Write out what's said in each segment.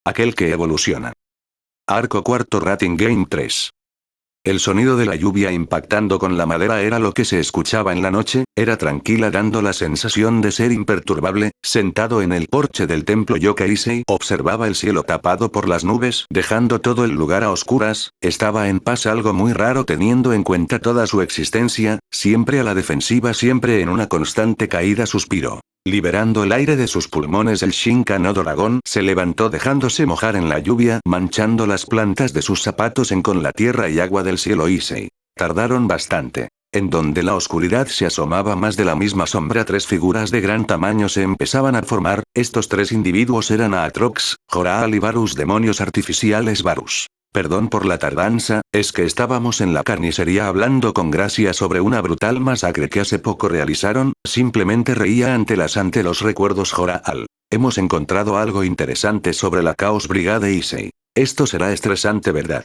Aquel que evoluciona. Arco cuarto Rating Game 3. El sonido de la lluvia impactando con la madera era lo que se escuchaba en la noche, era tranquila dando la sensación de ser imperturbable. Sentado en el porche del templo Yokai observaba el cielo tapado por las nubes, dejando todo el lugar a oscuras. Estaba en paz, algo muy raro teniendo en cuenta toda su existencia, siempre a la defensiva, siempre en una constante caída. Suspiró. Liberando el aire de sus pulmones, el Shinkan dragón se levantó dejándose mojar en la lluvia, manchando las plantas de sus zapatos con la tierra y agua del cielo. Issei. Tardaron bastante. En donde la oscuridad se asomaba más de la misma sombra, tres figuras de gran tamaño se empezaban a formar. Estos tres individuos eran Aatrox, Joraal y Varus, demonios artificiales. Varus. Perdón por la tardanza, es que estábamos en la carnicería hablando con Gracia sobre una brutal masacre que hace poco realizaron. Simplemente reía ante los recuerdos. Joraal. Hemos encontrado algo interesante sobre la Chaos Brigade. Issei. Esto será estresante, ¿verdad?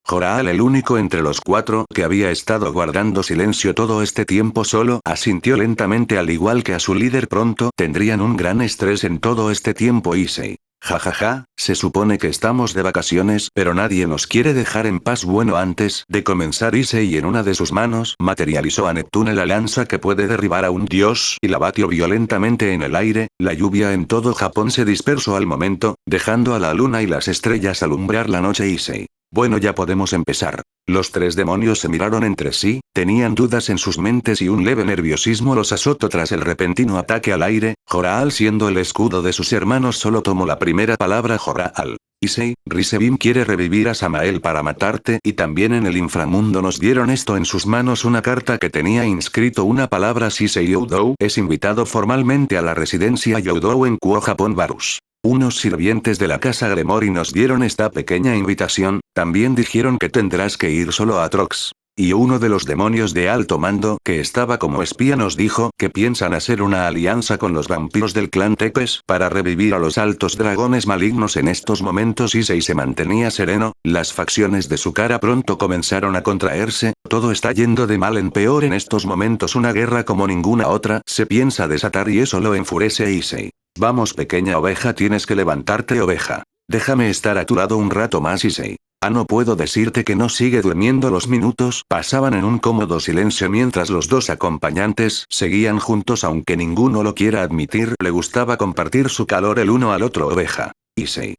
Joraal, el único entre los cuatro que había estado guardando silencio todo este tiempo, solo asintió lentamente, al igual que a su líder. Pronto tendrían un gran estrés en todo este tiempo. Issei. Jajaja, se supone que estamos de vacaciones, pero nadie nos quiere dejar en paz. Bueno, antes de comenzar, Issei en una de sus manos materializó a Neptune, la lanza que puede derribar a un dios, y la batió violentamente en el aire. La lluvia en todo Japón se dispersó al momento, dejando a la luna y las estrellas alumbrar la noche. Issei. Bueno, ya podemos empezar. Los tres demonios se miraron entre sí, tenían dudas en sus mentes y un leve nerviosismo los azotó tras el repentino ataque al aire. Joraal, siendo el escudo de sus hermanos, solo tomó la primera palabra. Joraal. Issei, Risebin quiere revivir a Samael para matarte, y también en el inframundo nos dieron esto en sus manos, una carta que tenía inscrito una palabra. Shisei Youdou es invitado formalmente a la residencia Youdou en Kuo, Japón. Varus. Unos sirvientes de la casa Gremory nos dieron esta pequeña invitación, también dijeron que tendrás que ir solo a Trox. Y uno de los demonios de alto mando que estaba como espía nos dijo que piensan hacer una alianza con los vampiros del clan Tepes para revivir a los altos dragones malignos. En estos momentos Issei se mantenía sereno, las facciones de su cara pronto comenzaron a contraerse. Todo está yendo de mal en peor en estos momentos, una guerra como ninguna otra se piensa desatar y eso lo enfurece a Issei. Vamos, pequeña oveja, tienes que levantarte, oveja. Déjame estar a tu lado un rato más. Issei. No puedo decirte que no sigue durmiendo. Los minutos pasaban en un cómodo silencio mientras los dos acompañantes seguían juntos, aunque ninguno lo quiera admitir. Le gustaba compartir su calor el uno al otro. Oveja. Issei.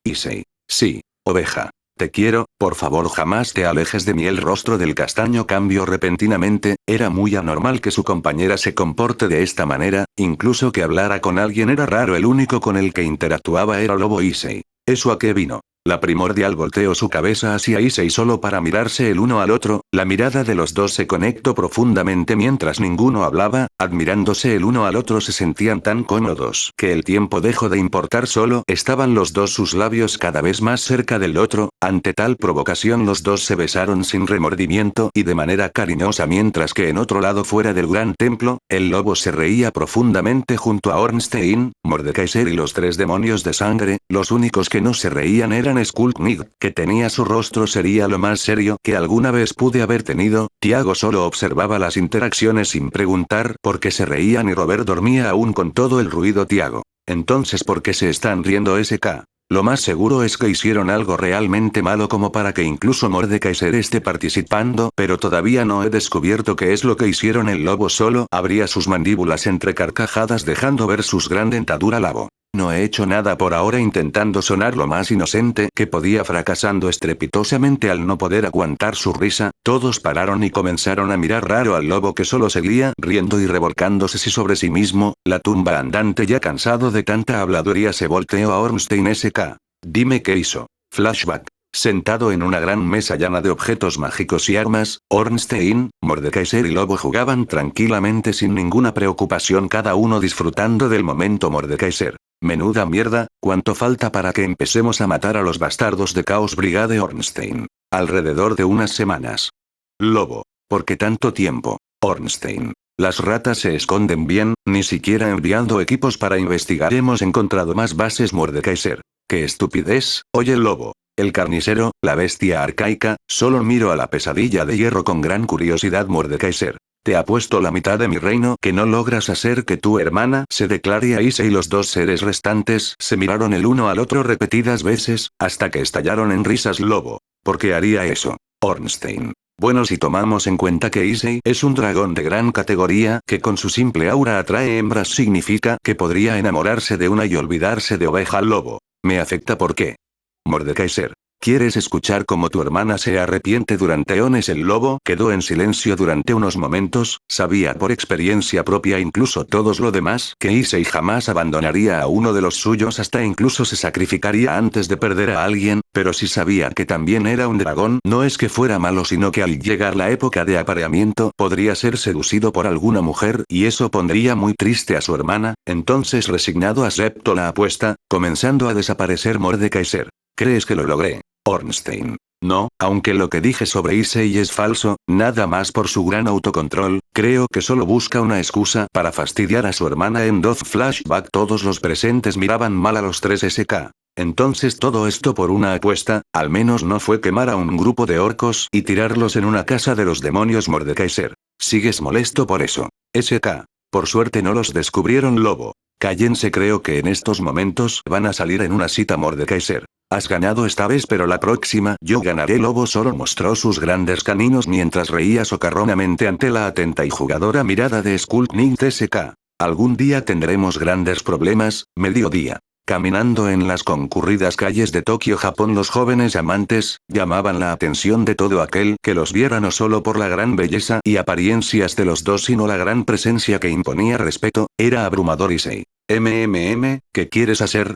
Issei. Sí, oveja. Te quiero, por favor jamás te alejes de mí. El rostro del castaño cambió repentinamente, era muy anormal que su compañera se comporte de esta manera, incluso que hablara con alguien era raro. El único con el que interactuaba era Lobo. Issei. ¿Eso a qué vino? La primordial volteó su cabeza hacia Issei solo para mirarse el uno al otro. La mirada de los dos se conectó profundamente mientras ninguno hablaba, admirándose el uno al otro. Se sentían tan cómodos que el tiempo dejó de importar, solo estaban los dos, sus labios cada vez más cerca del otro. Ante tal provocación los dos se besaron sin remordimiento y de manera cariñosa, mientras que en otro lado fuera del gran templo, el lobo se reía profundamente junto a Ornstein, Mordekaiser y los tres demonios de sangre. Los únicos que no se reían eran Skullknigg, que tenía su rostro sería lo más serio que alguna vez pude haber tenido. Tiago solo observaba las interacciones sin preguntar por qué se reían y Robert dormía aún con todo el ruido. Tiago. Entonces, ¿por qué se están riendo? SK. Lo más seguro es que hicieron algo realmente malo como para que incluso Mordekaiser esté participando, pero todavía no he descubierto qué es lo que hicieron. El lobo solo abría sus mandíbulas entre carcajadas dejando ver su gran dentadura. Labo. No he hecho nada por ahora, intentando sonar lo más inocente que podía, fracasando estrepitosamente al no poder aguantar su risa. Todos pararon y comenzaron a mirar raro al lobo, que solo seguía riendo y revolcándose sobre sí mismo. La tumba andante, ya cansado de tanta habladuría, se volteó a Ornstein. SK. Dime qué hizo. Flashback. Sentado en una gran mesa llena de objetos mágicos y armas, Ornstein, Mordekaiser y Lobo jugaban tranquilamente sin ninguna preocupación, cada uno disfrutando del momento. Mordekaiser. Menuda mierda, ¿cuánto falta para que empecemos a matar a los bastardos de Chaos Brigade? Ornstein. Alrededor de unas semanas. Lobo. ¿Por qué tanto tiempo? Ornstein. Las ratas se esconden bien, ni siquiera enviando equipos para investigar hemos encontrado más bases. Mordekaiser. ¡Qué estupidez! Oye, Lobo. El carnicero, la bestia arcaica, solo miro a la pesadilla de hierro con gran curiosidad. Mordekaiser. Te apuesto la mitad de mi reino que no logras hacer que tu hermana se declare a Issei. Los dos seres restantes se miraron el uno al otro repetidas veces, hasta que estallaron en risas. Lobo. ¿Por qué haría eso? Ornstein. Bueno, si tomamos en cuenta que Issei es un dragón de gran categoría que con su simple aura atrae hembras, significa que podría enamorarse de una y olvidarse de Oveja Lobo. Me afecta. ¿Por qué? Mordekaiser. ¿Quieres escuchar cómo tu hermana se arrepiente durante eones? El lobo quedó en silencio durante unos momentos, sabía por experiencia propia, incluso todos lo demás, que Issei jamás abandonaría a uno de los suyos, hasta incluso se sacrificaría antes de perder a alguien, pero sí sabía que también era un dragón. No es que fuera malo, sino que al llegar la época de apareamiento podría ser seducido por alguna mujer y eso pondría muy triste a su hermana. Entonces, resignado, aceptó la apuesta, comenzando a desaparecer Mordekaiser. ¿Crees que lo logré? Ornstein. No, aunque lo que dije sobre Issei es falso, nada más por su gran autocontrol, creo que solo busca una excusa para fastidiar a su hermana. En Doth Flashback todos los presentes miraban mal a los tres SK. Entonces todo esto por una apuesta, al menos no fue quemar a un grupo de orcos y tirarlos en una casa de los demonios. Mordekaiser. ¿Sigues molesto por eso? SK. Por suerte no los descubrieron. Lobo. Cállense, creo que en estos momentos van a salir en una cita. Mordekaiser. Has ganado esta vez, pero la próxima yo ganaré. Lobo solo mostró sus grandes caninos mientras reía socarronamente ante la atenta y jugadora mirada de Skullknight SK. Algún día tendremos grandes problemas. Mediodía. Caminando en las concurridas calles de Tokio, Japón, los jóvenes amantes llamaban la atención de todo aquel que los viera, no solo por la gran belleza y apariencias de los dos, sino la gran presencia que imponía respeto. Era abrumador. Issei. ¿Qué quieres hacer?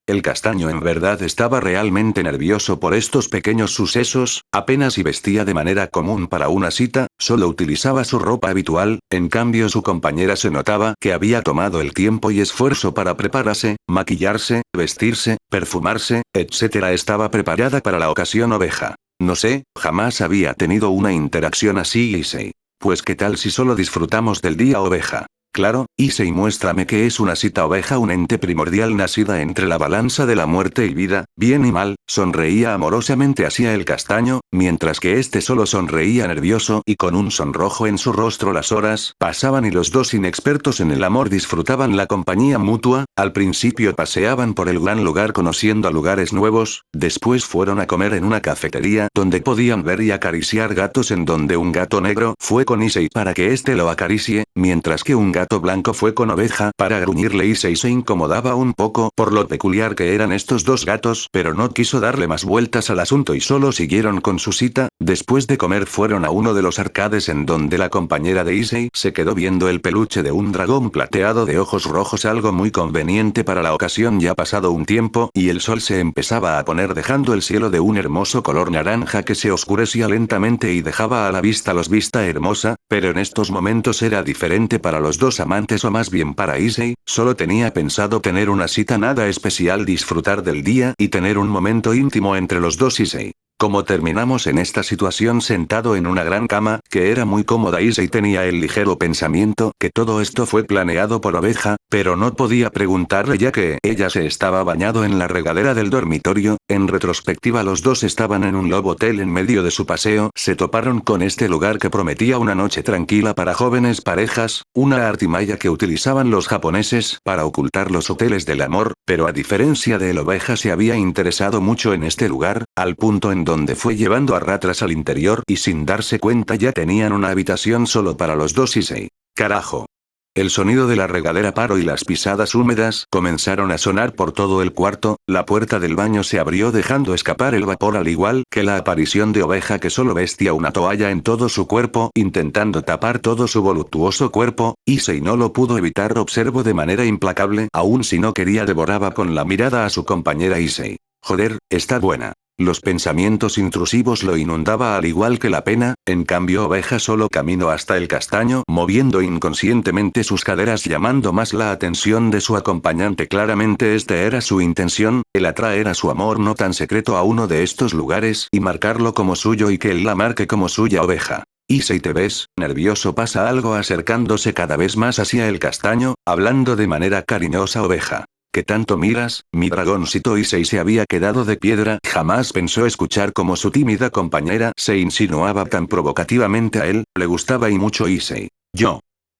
El castaño en verdad estaba realmente nervioso por estos pequeños sucesos, apenas si vestía de manera común para una cita, solo utilizaba su ropa habitual, en cambio su compañera se notaba que había tomado el tiempo y esfuerzo para prepararse, maquillarse, vestirse, perfumarse, etc. Estaba preparada para la ocasión. Oveja. No sé, jamás había tenido una interacción así. Issei. Pues qué tal si solo disfrutamos del día. Oveja. Claro, Issei, muéstrame qué es una cita. Oveja, un ente primordial nacida entre la balanza de la muerte y vida, bien y mal, sonreía amorosamente hacia el castaño, mientras que este solo sonreía nervioso y con un sonrojo en su rostro. Las horas pasaban y los dos inexpertos en el amor disfrutaban la compañía mutua. Al principio paseaban por el gran lugar conociendo a lugares nuevos, después fueron a comer en una cafetería donde podían ver y acariciar gatos, en donde un gato negro fue con Issei para que éste lo acaricie, mientras que un gato blanco fue con Oveja para gruñirle. Issei se incomodaba un poco por lo peculiar que eran estos dos gatos, pero no quiso darle más vueltas al asunto y solo siguieron con su cita. Después de comer fueron a uno de los arcades en donde la compañera de Issei se quedó viendo el peluche de un dragón plateado de ojos rojos, algo muy conveniente para la ocasión. Ya pasado un tiempo y el sol se empezaba a poner, dejando el cielo de un hermoso color naranja que se oscurecía lentamente y dejaba a la vista vista hermosa, pero en estos momentos era diferente para los dos amantes, o más bien para Issei. Solo tenía pensado tener una cita nada especial, disfrutar del día y tener un momento íntimo entre los dos. Issei. Como terminamos en esta situación sentado en una gran cama, que era muy cómoda. Issei tenía el ligero pensamiento que todo esto fue planeado por Oveja, pero no podía preguntarle ya que ella se estaba bañando en la regadera del dormitorio. En retrospectiva, los dos estaban en un Love Hotel. En medio de su paseo se toparon con este lugar que prometía una noche tranquila para jóvenes parejas, una artimaña que utilizaban los japoneses para ocultar los hoteles del amor, pero a diferencia de él, Oveja se había interesado mucho en este lugar, al punto en donde fue llevando a Ratras al interior y sin darse cuenta ya tenían una habitación solo para los dos. Issei. Carajo. El sonido de la regadera paró y las pisadas húmedas comenzaron a sonar por todo el cuarto. La puerta del baño se abrió dejando escapar el vapor, al igual que la aparición de Oveja, que solo vestía una toalla en todo su cuerpo intentando tapar todo su voluptuoso cuerpo. Issei no lo pudo evitar, observó de manera implacable, aun si no quería devoraba con la mirada a su compañera. Issei. Joder, está buena. Los pensamientos intrusivos lo inundaba al igual que la pena, en cambio Oveja solo caminó hasta el castaño moviendo inconscientemente sus caderas, llamando más la atención de su acompañante. Claramente esta era su intención, el atraer a su amor no tan secreto a uno de estos lugares y marcarlo como suyo y que él la marque como suya. Oveja. Issei, ¿te ves nervioso? Pasa algo, acercándose cada vez más hacia el castaño, hablando de manera cariñosa. Oveja. ¿Qué tanto miras, mi dragoncito? Issei se había quedado de piedra. Jamás pensó escuchar cómo su tímida compañera se insinuaba tan provocativamente a él. Le gustaba y mucho. Issei. Yo.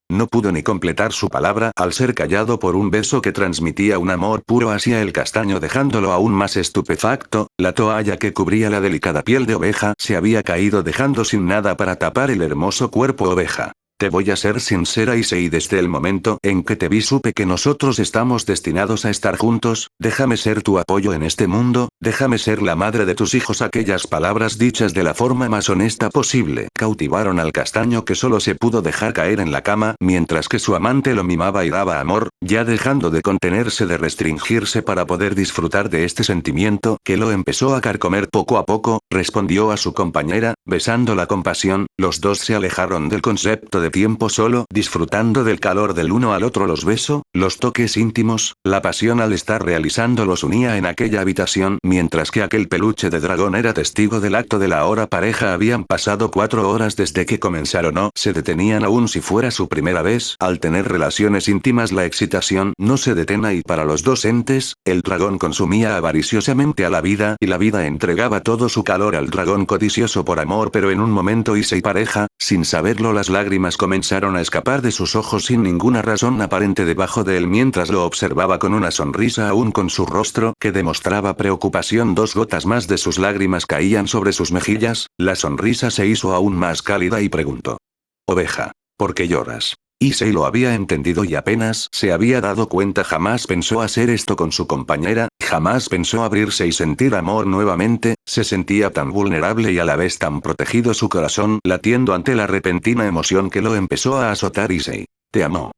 No pudo ni completar su palabra al ser callado por un beso que transmitía un amor puro hacia el castaño, dejándolo aún más estupefacto. La toalla que cubría la delicada piel de Oveja se había caído, dejando sin nada para tapar el hermoso cuerpo. Oveja. Te voy a ser sincera, Issei, desde el momento en que te vi supe que nosotros estamos destinados a estar juntos. Déjame ser tu apoyo en este mundo, déjame ser la madre de tus hijos. Aquellas palabras dichas de la forma más honesta posible cautivaron al castaño, que solo se pudo dejar caer en la cama, mientras que su amante lo mimaba y daba amor, ya dejando de contenerse, de restringirse para poder disfrutar de este sentimiento que lo empezó a carcomer poco a poco. Respondió a su compañera, besándola con pasión. Los dos se alejaron del concepto de tiempo solo, disfrutando del calor del uno al otro. Los besos, los toques íntimos, la pasión al estar realizando los unía en aquella habitación, mientras que aquel peluche de dragón era testigo del acto de la ahora pareja. Habían pasado 4 horas desde que comenzaron. No se detenían aún si fuera su primera vez. Al tener relaciones íntimas, la excitación no se detena, y para los dos entes, el dragón consumía avariciosamente a la vida y la vida entregaba todo su calor al dragón codicioso por amor. Pero en un momento Issei pareja, sin saberlo, las lágrimas comenzaron a escapar de sus ojos sin ninguna razón aparente debajo de él, mientras lo observaba con una sonrisa aún con su rostro que demostraba preocupación. 2 gotas más de sus lágrimas caían sobre sus mejillas. La sonrisa se hizo aún más cálida y preguntó: Oveja, ¿por qué lloras? Issei lo había entendido y apenas se había dado cuenta. Jamás pensó hacer esto con su compañera, jamás pensó abrirse y sentir amor nuevamente. Se sentía tan vulnerable y a la vez tan protegido, su corazón latiendo ante la repentina emoción que lo empezó a azotar. Issei, te amo.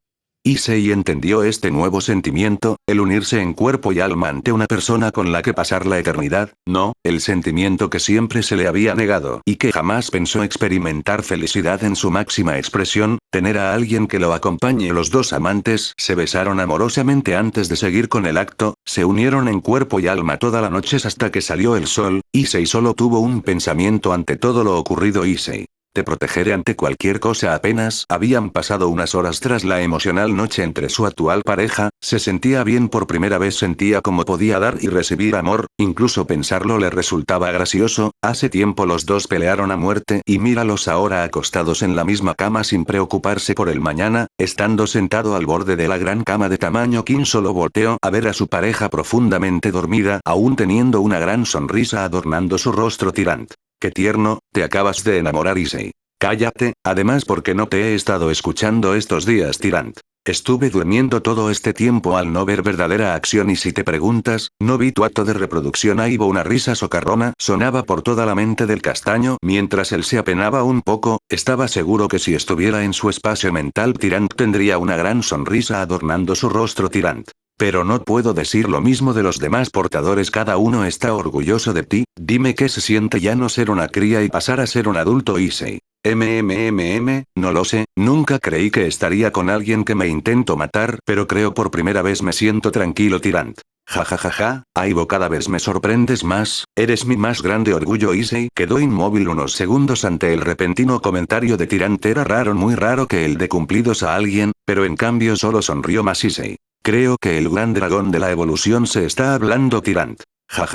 Issei entendió este nuevo sentimiento, el unirse en cuerpo y alma ante una persona con la que pasar la eternidad, no, el sentimiento que siempre se le había negado y que jamás pensó experimentar. Felicidad en su máxima expresión, tener a alguien que lo acompañe. Los dos amantes se besaron amorosamente antes de seguir con el acto, se unieron en cuerpo y alma toda la noche hasta que salió el sol. Issei solo tuvo un pensamiento ante todo lo ocurrido: Issei, te protegeré ante cualquier cosa. Apenas habían pasado unas horas tras la emocional noche entre su actual pareja, se sentía bien por primera vez, sentía cómo podía dar y recibir amor, incluso pensarlo le resultaba gracioso. Hace tiempo los dos pelearon a muerte y míralos ahora acostados en la misma cama sin preocuparse por el mañana. Estando sentado al borde de la gran cama de tamaño king, solo volteó a ver a su pareja profundamente dormida, aún teniendo una gran sonrisa adornando su rostro. Tirant. Qué tierno, te acabas de enamorar, Issei. Cállate, además, porque no te he estado escuchando estos días, Tirant. Estuve durmiendo todo este tiempo al no ver verdadera acción, y si te preguntas, no vi tu acto de reproducción. Ahí hubo una risa socarrona, sonaba por toda la mente del castaño, mientras él se apenaba un poco. Estaba seguro que si estuviera en su espacio mental, Tirant tendría una gran sonrisa adornando su rostro. Tirant. Pero no puedo decir lo mismo de los demás portadores, cada uno está orgulloso de ti. Dime qué se siente ya no ser una cría y pasar a ser un adulto. Issei. No lo sé, nunca creí que estaría con alguien que me intento matar, pero creo por primera vez me siento tranquilo. Tirant. Ja, Aibo, cada vez me sorprendes más, eres mi más grande orgullo. Issei quedó inmóvil unos segundos ante el repentino comentario de Tirant. Era raro, muy raro que él dé cumplidos a alguien, pero en cambio solo sonrió más. Issei. Creo que el gran dragón de la evolución se está hablando. Tirant. Ja,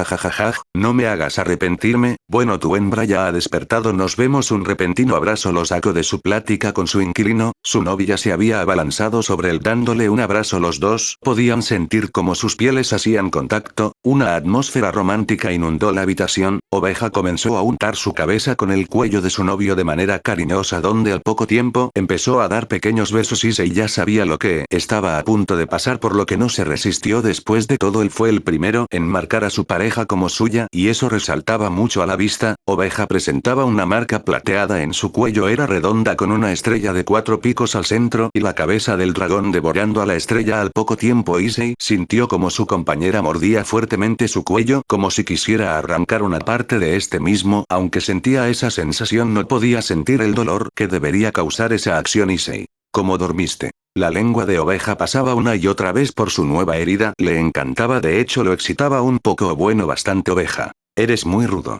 no me hagas arrepentirme. Bueno, tu hembra ya ha despertado, nos vemos. Un repentino abrazo lo sacó de su plática con su inquilino. Su novia se había abalanzado sobre él dándole un abrazo. Los dos podían sentir cómo sus pieles hacían contacto. Una atmósfera romántica inundó la habitación. Oveja comenzó a untar su cabeza con el cuello de su novio de manera cariñosa, donde al poco tiempo empezó a dar pequeños besos. Issei ya sabía lo que estaba a punto de pasar, por lo que no se resistió. Después de todo, él fue el primero en marcar a su pareja como suya, y eso resaltaba mucho a la vista. Oveja presentaba una marca plateada en su cuello, era redonda con una estrella de 4 picos al centro y la cabeza del dragón devorando a la estrella. Al poco tiempo Issei sintió como su compañera mordía fuertemente su cuello, como si quisiera arrancar una parte de este mismo. Aunque sentía esa sensación, no podía sentir el dolor que debería causar esa acción. Issei. ¿Cómo dormiste? La lengua de Oveja pasaba una y otra vez por su nueva herida, le encantaba, de hecho lo excitaba un poco. Bueno, bastante. Oveja. Eres muy rudo.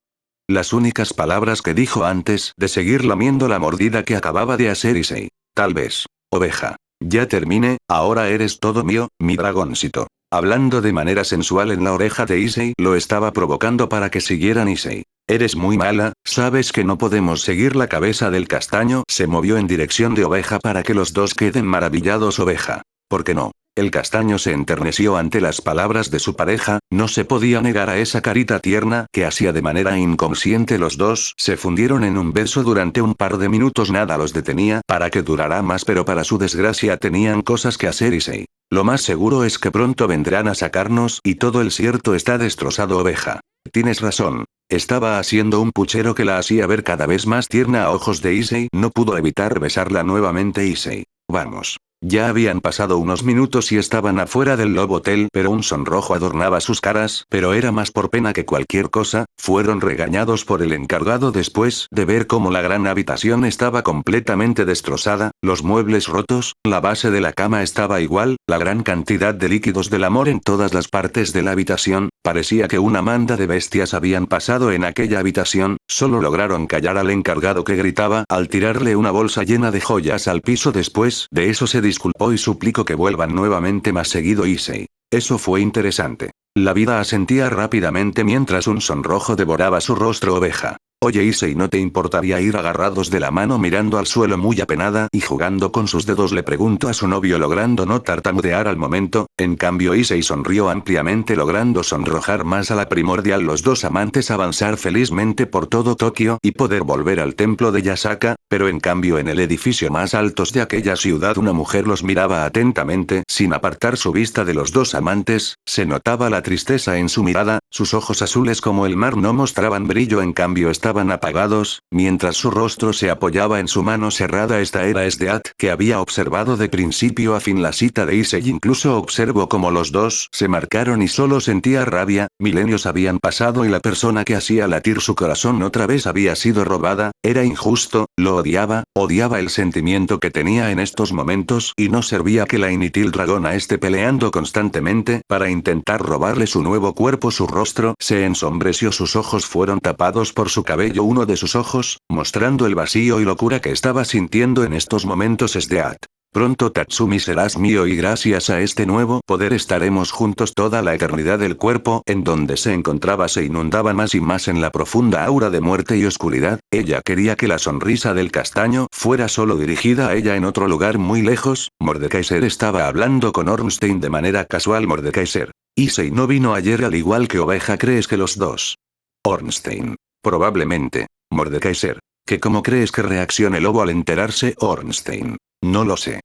Las únicas palabras que dijo antes de seguir lamiendo la mordida que acababa de hacer Issei. Tal vez. Oveja. Ya terminé, ahora eres todo mío, mi dragoncito. Hablando de manera sensual en la oreja de Issei, lo estaba provocando para que siguieran. Issei. Eres muy mala, ¿sabes que no podemos seguir? La cabeza del castaño se movió en dirección de Oveja para que los dos queden maravillados. Oveja. ¿Por qué no? El castaño se enterneció ante las palabras de su pareja, no se podía negar a esa carita tierna que hacía de manera inconsciente. Los dos se fundieron en un beso durante un par de minutos. Nada los detenía para que durara más, pero para su desgracia tenían cosas que hacer. Y lo más seguro es que pronto vendrán a sacarnos y todo el cierto está destrozado. Oveja. Tienes razón. Estaba haciendo un puchero que la hacía ver cada vez más tierna a ojos de Issei. No pudo evitar besarla nuevamente. Issei. Vamos. Ya habían pasado unos minutos y estaban afuera del Love Hotel, pero un sonrojo adornaba sus caras, pero era más por pena que cualquier cosa. Fueron regañados por el encargado después de ver cómo la gran habitación estaba completamente destrozada, los muebles rotos, la base de la cama estaba igual, la gran cantidad de líquidos del amor en todas las partes de la habitación. Parecía que una manda de bestias habían pasado en aquella habitación. Solo lograron callar al encargado, que gritaba al tirarle una bolsa llena de joyas al piso. Después de eso se disculpó y suplicó que vuelvan nuevamente más seguido. Issei. Eso fue interesante. La vida asentía rápidamente mientras un sonrojo devoraba su rostro. Oveja. Oye Issei, ¿no te importaría ir agarrados de la mano mirando al suelo muy apenada y jugando con sus dedos? Le preguntó a su novio logrando no tartamudear al momento. En cambio Issei sonrió ampliamente logrando sonrojar más a la primordial. Los dos amantes avanzar felizmente por todo Tokio y poder volver al templo de Yasaka, pero en cambio en el edificio más alto de aquella ciudad una mujer los miraba atentamente sin apartar su vista de los dos amantes. Se notaba la tristeza en su mirada, sus ojos azules como el mar no mostraban brillo, en cambio estaban apagados, mientras su rostro se apoyaba en su mano cerrada. Esta era Esdeat, que había observado de principio a fin la cita de Issei. Incluso observó cómo los dos se marcaron y solo sentía rabia. Milenios habían pasado y la persona que hacía latir su corazón otra vez había sido robada. Era injusto, lo odiaba el sentimiento que tenía en estos momentos y no servía que la inútil dragona esté peleando constantemente para intentar robarle su nuevo cuerpo. Su rostro se ensombreció, sus ojos fueron tapados por su cabello, uno de sus ojos, mostrando el vacío y locura que estaba sintiendo en estos momentos. Esdeat. Pronto Tatsumi serás mío y gracias a este nuevo poder estaremos juntos toda la eternidad. El cuerpo en donde se encontraba se inundaba más y más en la profunda aura de muerte y oscuridad. Ella quería que la sonrisa del castaño fuera solo dirigida a ella. En otro lugar muy lejos, Mordekaiser estaba hablando con Ornstein de manera casual. Mordekaiser. Issei no vino ayer al igual que Oveja. ¿Crees que los dos? Ornstein. Probablemente. Mordekaiser. ¿Que cómo crees que reaccione Lobo al enterarse? Ornstein. No lo sé.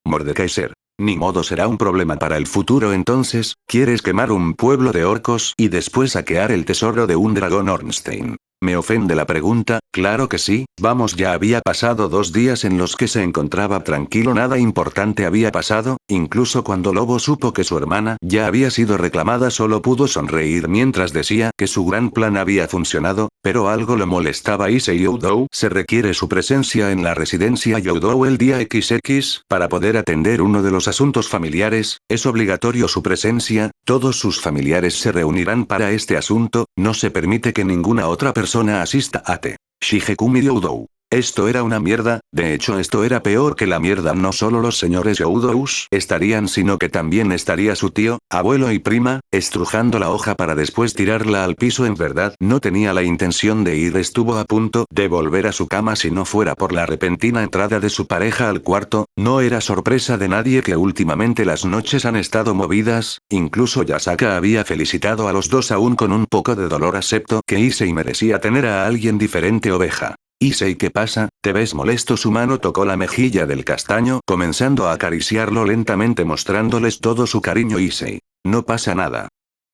Mordekaiser. Ni modo, será un problema para el futuro. Entonces, ¿quieres quemar un pueblo de orcos y después saquear el tesoro de un dragón? Ornstein. Me ofende la pregunta. Claro que sí, vamos, ya había pasado 2 días en los que se encontraba tranquilo, nada importante había pasado, incluso cuando Lobo supo que su hermana ya había sido reclamada solo pudo sonreír mientras decía que su gran plan había funcionado, pero algo lo molestaba. Issei Youdou se requiere su presencia en la residencia Youdou el día XX para poder atender uno de los asuntos familiares, es obligatorio su presencia, todos sus familiares se reunirán para este asunto, no se permite que ninguna otra persona asista a T. Shigekumi Youdou. Esto era una mierda, de hecho esto era peor que la mierda. No solo los señores Youdous estarían, sino que también estaría su tío, abuelo y prima, estrujando la hoja para después tirarla al piso. En verdad no tenía la intención de ir, estuvo a punto de volver a su cama si no fuera por la repentina entrada de su pareja al cuarto. No era sorpresa de nadie que últimamente las noches han estado movidas, incluso Yasaka había felicitado a los dos aún con un poco de dolor. Acepto que Issei merecía tener a alguien diferente. Oveja. Issei, ¿qué pasa? ¿Te ves molesto? Su mano tocó la mejilla del castaño, comenzando a acariciarlo lentamente mostrándoles todo su cariño. Issei. No pasa nada.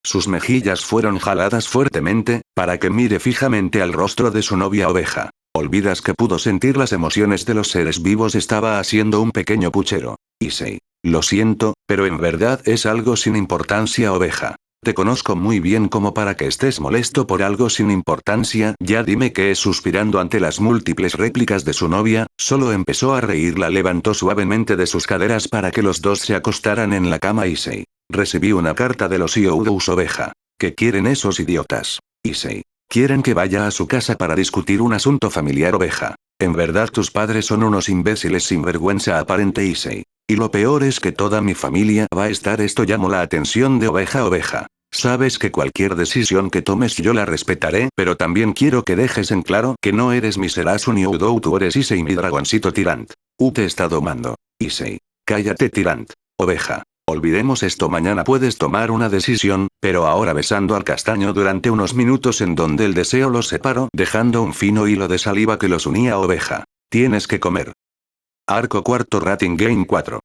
Sus mejillas fueron jaladas fuertemente, para que mire fijamente al rostro de su novia. Oveja. ¿Olvidas que pudo sentir las emociones de los seres vivos? Estaba haciendo un pequeño puchero. Issei. Lo siento, pero en verdad es algo sin importancia. Oveja. Te conozco muy bien como para que estés molesto por algo sin importancia. Ya dime qué es. Suspirando ante las múltiples réplicas de su novia, solo empezó a reír. La levantó suavemente de sus caderas para que los dos se acostaran en la cama. Issei. Recibí una carta de los Youdous. Oveja. ¿Qué quieren esos idiotas? Issei. Quieren que vaya a su casa para discutir un asunto familiar. Oveja. En verdad tus padres son unos imbéciles sin vergüenza aparente. Issei. Y lo peor es que toda mi familia va a estar. Esto llamó la atención de Oveja. Oveja. sabes que cualquier decisión que tomes yo la respetaré, pero también quiero que dejes en claro que no eres mi Serasu ni Udou, tú eres Issei mi dragoncito Tyrant. Te está domando. Issei. Cállate Tyrant. Oveja. Olvidemos esto, mañana puedes tomar una decisión, pero ahora besando al castaño durante unos minutos en donde el deseo los separó, dejando un fino hilo de saliva que los unía. Oveja. Tienes que comer. Arco cuarto Rating Game 4.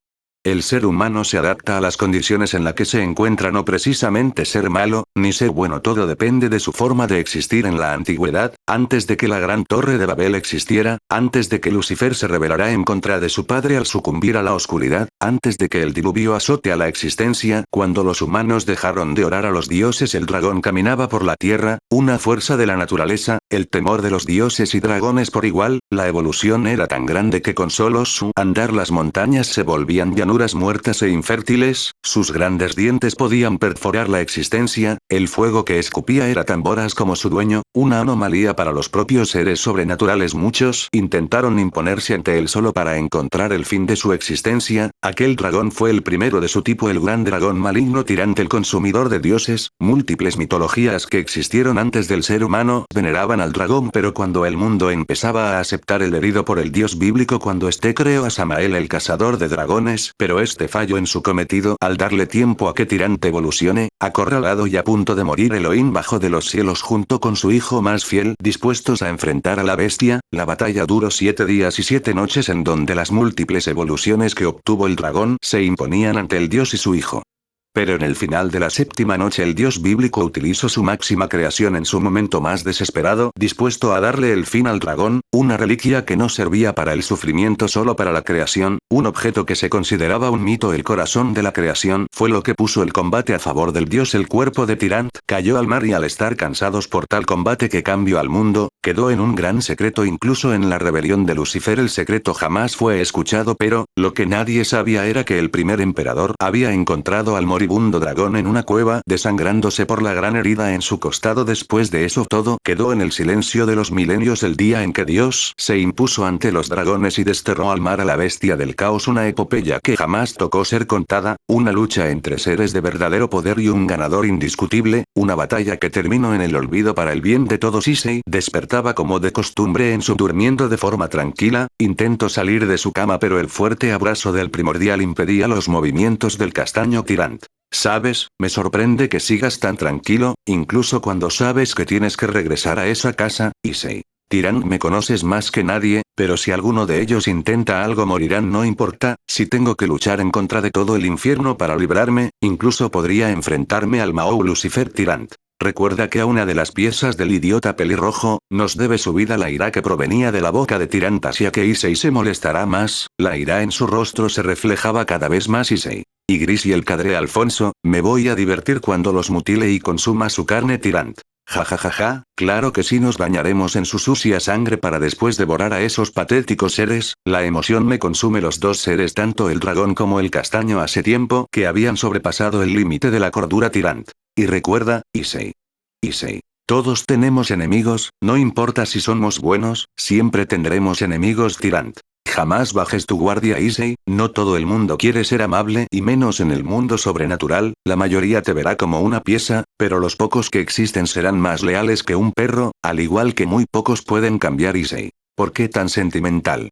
El ser humano se adapta a las condiciones en las que se encuentra, no precisamente ser malo, ni ser bueno, todo depende de su forma de existir. En la antigüedad, antes de que la gran torre de Babel existiera, antes de que Lucifer se rebelara en contra de su padre al sucumbir a la oscuridad, antes de que el diluvio azote a la existencia, cuando los humanos dejaron de orar a los dioses, el dragón caminaba por la tierra, una fuerza de la naturaleza, el temor de los dioses y dragones por igual. La evolución era tan grande que con solo su andar las montañas se volvían llanuras muertas e infértiles, sus grandes dientes podían perforar la existencia, el fuego que escupía era tan voraz como su dueño, una anomalía para los propios seres sobrenaturales. Muchos intentaron imponerse ante él solo para encontrar el fin de su existencia. Aquel dragón fue el primero de su tipo, el gran dragón maligno tirante, el consumidor de dioses. Múltiples mitologías que existieron antes del ser humano veneraban al dragón, pero cuando el mundo empezaba a aceptar el herido por el dios bíblico, cuando este creó a Samael el cazador de dragones, pero este falló en su cometido al darle tiempo a que Tirante evolucione, acorralado y a punto de morir, Elohim bajó de los cielos junto con su hijo más fiel, dispuestos a enfrentar a la bestia. La batalla duró 7 días y 7 noches en donde las múltiples evoluciones que obtuvo el dragón se imponían ante el dios y su hijo. Pero en el final de la 7ª noche el dios bíblico utilizó su máxima creación en su momento más desesperado, dispuesto a darle el fin al dragón, una reliquia que no servía para el sufrimiento, solo para la creación, un objeto que se consideraba un mito, el corazón de la creación, fue lo que puso el combate a favor del dios. El cuerpo de Tyrant cayó al mar y al estar cansados por tal combate que cambió al mundo, quedó en un gran secreto. Incluso en la rebelión de Lucifer el secreto jamás fue escuchado, pero lo que nadie sabía era que el primer emperador había encontrado al moribundo dragón en una cueva, desangrándose por la gran herida en su costado. Después de eso todo quedó en el silencio de los milenios, el día en que Dios se impuso ante los dragones y desterró al mar a la bestia del caos, una epopeya que jamás tocó ser contada, una lucha entre seres de verdadero poder y un ganador indiscutible, una batalla que terminó en el olvido para el bien de todos. Issei despertaba como de costumbre en su durmiendo de forma tranquila, intentó salir de su cama pero el fuerte abrazo del primordial impedía los movimientos del castaño Tyrant. ¿Sabes? Me sorprende que sigas tan tranquilo, incluso cuando sabes que tienes que regresar a esa casa, Issei. Tyrant, me conoces más que nadie, pero si alguno de ellos intenta algo morirán, no importa, si tengo que luchar en contra de todo el infierno para librarme, incluso podría enfrentarme al Mao Lucifer. Tyrant. Recuerda que a una de las piezas del idiota pelirrojo, nos debe su vida. La ira que provenía de la boca de Tyrant hacía que Issei se molestará más, la ira en su rostro se reflejaba cada vez más. Issei. Y Gris y el cadre Alfonso, me voy a divertir cuando los mutile y consuma su carne. Tyrant. Ja, claro que sí, nos bañaremos en su sucia sangre para después devorar a esos patéticos seres. La emoción me consume. Los dos seres, tanto el dragón como el castaño, hace tiempo que habían sobrepasado el límite de la cordura. Tyrant. Y recuerda, Issei. Issei. Todos tenemos enemigos, no importa si somos buenos, siempre tendremos enemigos. Tyrant. Jamás bajes tu guardia, Issei, no todo el mundo quiere ser amable y menos en el mundo sobrenatural, la mayoría te verá como una pieza, pero los pocos que existen serán más leales que un perro, al igual que muy pocos pueden cambiar. Issei. ¿Por qué tan sentimental?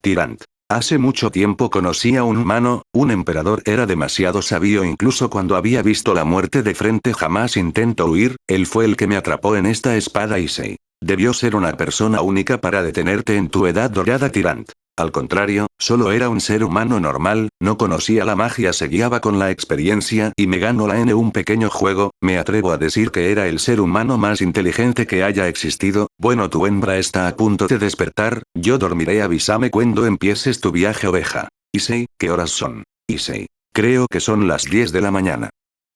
Tyrant. Hace mucho tiempo conocí a un humano, un emperador, era demasiado sabio incluso cuando había visto la muerte de frente, jamás intentó huir, él fue el que me atrapó en esta espada. Issei. Debió ser una persona única para detenerte en tu edad dorada. Tyrant. Al contrario, solo era un ser humano normal, no conocía la magia, se guiaba con la experiencia y me ganó en un pequeño juego. Me atrevo a decir que era el ser humano más inteligente que haya existido. Bueno, tu hembra está a punto de despertar, yo dormiré, avísame cuando empieces tu viaje, oveja. Issei, ¿qué horas son? Issei. Creo que son las 10 de la mañana.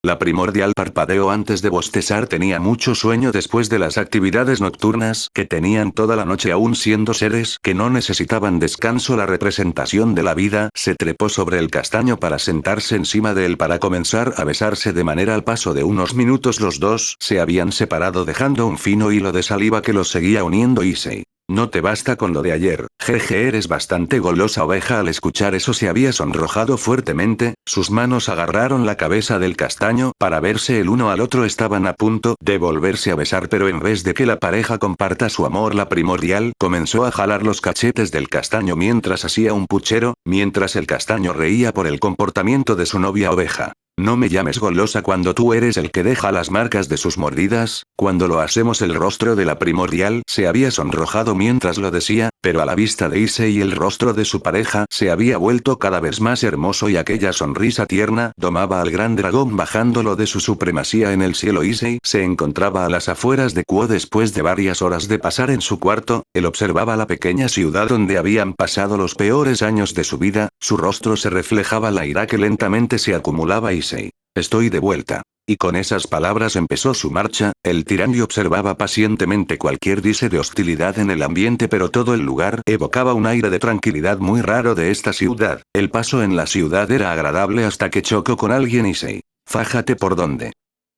La primordial parpadeó antes de bostezar, tenía mucho sueño después de las actividades nocturnas que tenían toda la noche, aún siendo seres que no necesitaban descanso. La representación de la vida se trepó sobre el castaño para sentarse encima de él para comenzar a besarse de manera. Al paso de unos minutos los dos se habían separado dejando un fino hilo de saliva que los seguía uniendo. Issei. No te basta con lo de ayer. Jeje, eres bastante golosa oveja. Al escuchar eso se había sonrojado fuertemente, sus manos agarraron la cabeza del castaño para verse el uno al otro. Estaban a punto de volverse a besar, pero en vez de que la pareja comparta su amor, la primordial comenzó a jalar los cachetes del castaño mientras hacía un puchero, mientras el castaño reía por el comportamiento de su novia oveja. No me llames golosa cuando tú eres el que deja las marcas de sus mordidas. Cuando lo hacemos, el rostro de la primordial se había sonrojado mientras lo decía, pero a la vista de Issei el rostro de su pareja se había vuelto cada vez más hermoso y aquella sonrisa tierna domaba al gran dragón bajándolo de su supremacía en el cielo. Issei se encontraba a las afueras de Kuo después de varias horas de pasar en su cuarto. Él observaba la pequeña ciudad donde habían pasado los peores años de su vida, su rostro se reflejaba la ira que lentamente se acumulaba. Issei, estoy de vuelta. Y con esas palabras empezó su marcha. El tirano observaba pacientemente cualquier dice de hostilidad en el ambiente, pero todo el lugar evocaba un aire de tranquilidad muy raro de esta ciudad. El paso en la ciudad era agradable hasta que chocó con alguien. Issei, fájate por dónde.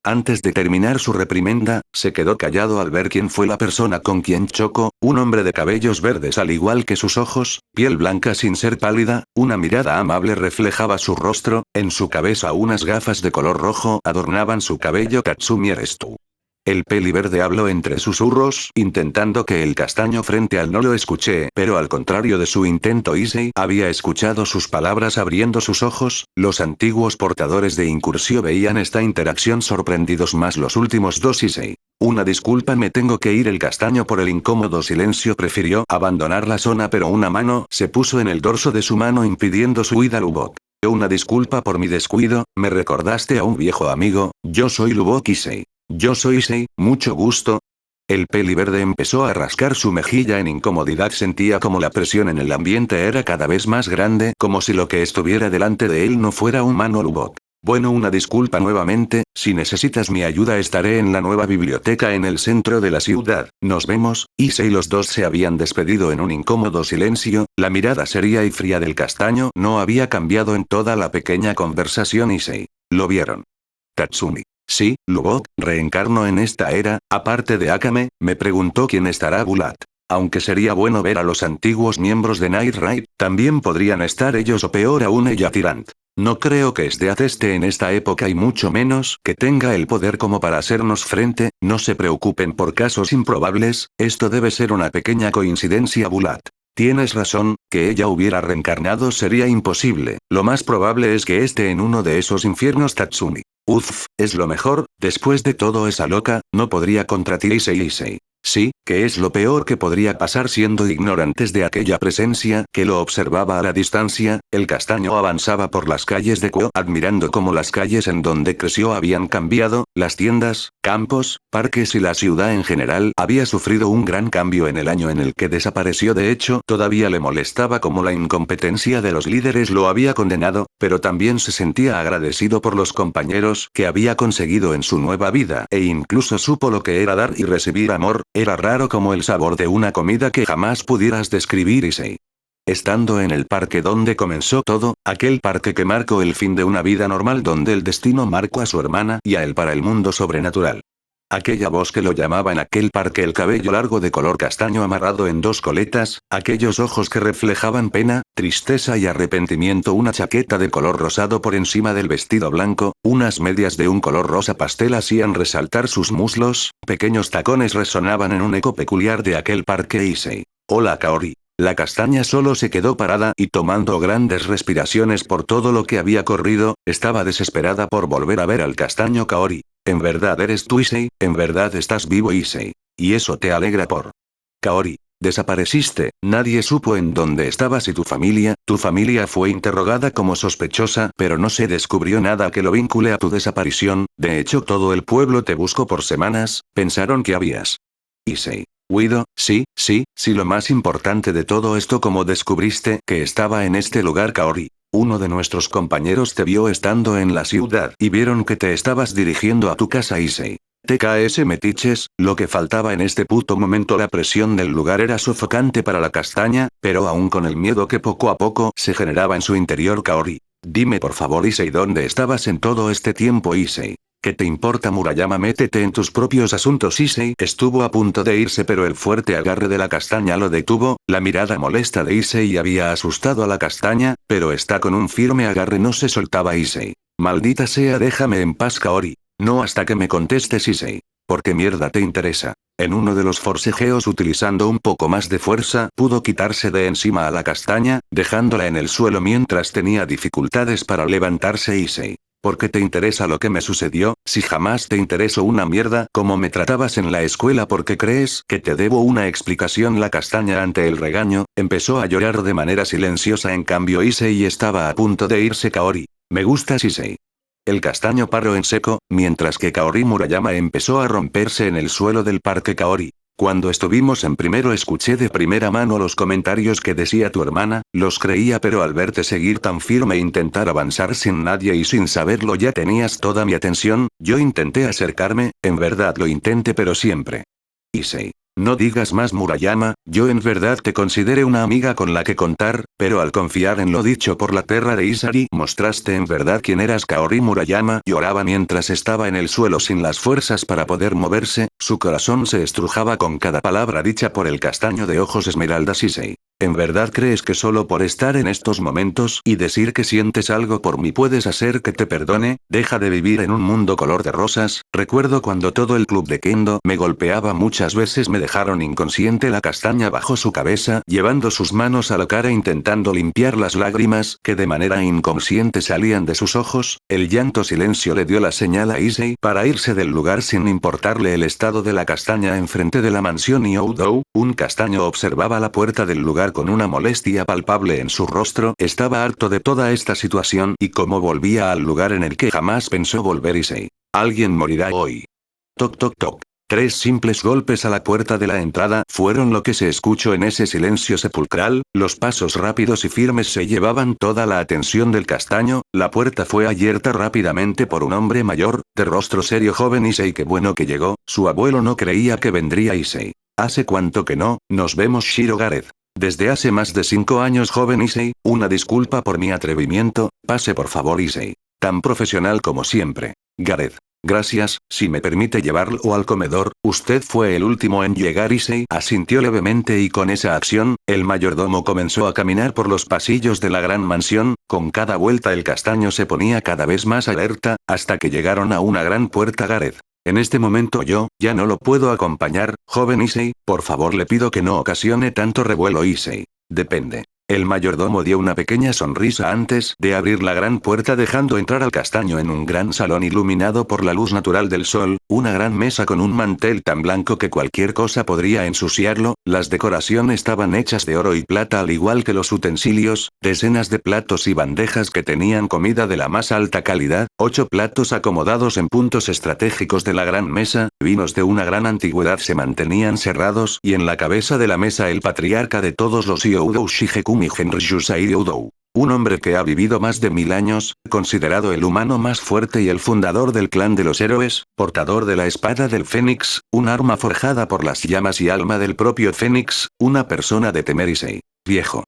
Antes de terminar su reprimenda, se quedó callado al ver quién fue la persona con quien chocó, un hombre de cabellos verdes al igual que sus ojos, piel blanca sin ser pálida, una mirada amable reflejaba su rostro, en su cabeza unas gafas de color rojo adornaban su cabello. Tatsumi, eres tú. El peli verde habló entre susurros, intentando que el castaño frente al no lo escuché, pero al contrario de su intento, Issei había escuchado sus palabras abriendo sus ojos. Los antiguos portadores de Incursio veían esta interacción sorprendidos, más los últimos dos. Issei, una disculpa, me tengo que ir. El castaño por el incómodo silencio prefirió abandonar la zona, pero una mano se puso en el dorso de su mano impidiendo su huida. Lubok. Una disculpa por mi descuido, me recordaste a un viejo amigo, yo soy Lubok. Issei. Yo soy Issei, mucho gusto. El peli verde empezó a rascar su mejilla en incomodidad, sentía como la presión en el ambiente era cada vez más grande, como si lo que estuviera delante de él no fuera humano. Lubok. Bueno, una disculpa nuevamente, si necesitas mi ayuda estaré en la nueva biblioteca en el centro de la ciudad, nos vemos. Issei. Los dos se habían despedido en un incómodo silencio, la mirada seria y fría del castaño no había cambiado en toda la pequeña conversación. Issei. ¿Lo vieron? Tatsumi. Sí, Lubok, reencarno en esta era, aparte de Akame, me preguntó quién estará Bulat. Aunque sería bueno ver a los antiguos miembros de Night Raid, también podrían estar ellos o peor aún ella Tyrant. No creo que Sdeath esté en esta época y mucho menos que tenga el poder como para hacernos frente, no se preocupen por casos improbables, esto debe ser una pequeña coincidencia. Bulat. Tienes razón, que ella hubiera reencarnado sería imposible, lo más probable es que esté en uno de esos infiernos. Tatsumi. Uff, es lo mejor, después de todo esa loca, no podría contra ti. Issei. Sí, que es lo peor que podría pasar siendo ignorantes de aquella presencia que lo observaba a la distancia. El castaño avanzaba por las calles de Kuo admirando cómo las calles en donde creció habían cambiado, las tiendas, campos, parques y la ciudad en general había sufrido un gran cambio en el año en el que desapareció. De hecho, todavía le molestaba cómo la incompetencia de los líderes lo había condenado, pero también se sentía agradecido por los compañeros que había conseguido en su nueva vida, e incluso supo lo que era dar y recibir amor. Era raro como el sabor de una comida que jamás pudieras describir. Issei. Estando en el parque donde comenzó todo, aquel parque que marcó el fin de una vida normal donde el destino marcó a su hermana y a él para el mundo sobrenatural. Aquella voz que lo llamaba en aquel parque, el cabello largo de color castaño amarrado en dos coletas, aquellos ojos que reflejaban pena, tristeza y arrepentimiento, una chaqueta de color rosado por encima del vestido blanco, unas medias de un color rosa pastel hacían resaltar sus muslos, pequeños tacones resonaban en un eco peculiar de aquel parque. Issei. Hola Kaori. La castaña solo se quedó parada y tomando grandes respiraciones por todo lo que había corrido, estaba desesperada por volver a ver al castaño. Kaori. ¿En verdad eres tú, Issei? ¿En verdad estás vivo, Issei? ¿Y eso te alegra por? Kaori. Desapareciste, nadie supo en dónde estabas y tu familia fue interrogada como sospechosa, pero no se descubrió nada que lo vincule a tu desaparición, de hecho todo el pueblo te buscó por semanas, pensaron que habías. Issei. Huido, sí, lo más importante de todo esto, ¿cómo descubriste que estaba en este lugar? Kaori. Uno de nuestros compañeros te vio estando en la ciudad y vieron que te estabas dirigiendo a tu casa. Issei. TKS metiches, lo que faltaba en este puto momento. La presión del lugar era sofocante para la castaña, pero aún con el miedo que poco a poco se generaba en su interior. Kaori. Dime por favor, Issei, ¿dónde estabas en todo este tiempo? Issei. ¿Qué te importa Murayama? Métete en tus propios asuntos. Issei estuvo a punto de irse pero el fuerte agarre de la castaña lo detuvo, la mirada molesta de Issei había asustado a la castaña, pero está con un firme agarre no se soltaba Issei. Maldita sea déjame en paz Kaori. No hasta que me contestes Issei. ¿Por qué mierda te interesa? En uno de los forcejeos utilizando un poco más de fuerza pudo quitarse de encima a la castaña, dejándola en el suelo mientras tenía dificultades para levantarse Issei. ¿Por qué te interesa lo que me sucedió? Si jamás te interesó una mierda como me tratabas en la escuela porque crees que te debo una explicación. La castaña ante el regaño, empezó a llorar de manera silenciosa en cambio Issei estaba a punto de irse Kaori. Me gustas Issei. El castaño paró en seco, mientras que Kaori Murayama empezó a romperse en el suelo del parque Kaori. Cuando estuvimos en primero escuché de primera mano los comentarios que decía tu hermana, los creía pero al verte seguir tan firme e intentar avanzar sin nadie y sin saberlo ya tenías toda mi atención, yo intenté acercarme, en verdad lo intenté pero siempre. Issei. No digas más Murayama, yo en verdad te consideré una amiga con la que contar, pero al confiar en lo dicho por la perra de Isari mostraste en verdad quién eras. Kaori Murayama lloraba mientras estaba en el suelo sin las fuerzas para poder moverse, su corazón se estrujaba con cada palabra dicha por el castaño de ojos esmeraldas Issei. ¿En verdad crees que solo por estar en estos momentos y decir que sientes algo por mí puedes hacer que te perdone? Deja de vivir en un mundo color de rosas. Recuerdo cuando todo el club de Kendo me golpeaba muchas veces me dejaron inconsciente. La castaña bajó su cabeza llevando sus manos a la cara intentando limpiar las lágrimas que de manera inconsciente salían de sus ojos. El llanto silencio le dio la señal a Issei para irse del lugar sin importarle el estado de la castaña enfrente de la mansión Youdou. Un castaño observaba la puerta del lugar con una molestia palpable en su rostro. Estaba harto de toda esta situación y como volvía al lugar en el que jamás pensó volver Issei. Alguien morirá hoy. Toc toc toc. 3 simples golpes a la puerta de la entrada fueron lo que se escuchó en ese silencio sepulcral, los pasos rápidos y firmes se llevaban toda la atención del castaño, la puerta fue abierta rápidamente por un hombre mayor, de rostro serio joven Issei qué bueno que llegó, su abuelo no creía que vendría Issei. ¿Hace cuánto que no, nos vemos Shiro Gareth? Desde hace más de 5 años joven Issei, una disculpa por mi atrevimiento, pase por favor Issei. Tan profesional como siempre. Gareth. Gracias, si me permite llevarlo al comedor, usted fue el último en llegar Issei asintió levemente y con esa acción, el mayordomo comenzó a caminar por los pasillos de la gran mansión, con cada vuelta el castaño se ponía cada vez más alerta, hasta que llegaron a una gran puerta Gareth. En este momento yo, ya no lo puedo acompañar, joven Issei, por favor le pido que no ocasione tanto revuelo Issei. Depende. El mayordomo dio una pequeña sonrisa antes de abrir la gran puerta dejando entrar al castaño en un gran salón iluminado por la luz natural del sol, una gran mesa con un mantel tan blanco que cualquier cosa podría ensuciarlo, las decoraciones estaban hechas de oro y plata al igual que los utensilios, decenas de platos y bandejas que tenían comida de la más alta calidad, 8 platos acomodados en puntos estratégicos de la gran mesa, vinos de una gran antigüedad se mantenían cerrados y en la cabeza de la mesa el patriarca de todos los Youdou Shigekumi Henry Yusai Youdou. Un hombre que ha vivido más de 1000 años, considerado el humano más fuerte y el fundador del clan de los héroes, portador de la espada del Fénix, un arma forjada por las llamas y alma del propio Fénix, una persona de temer Issei. Viejo.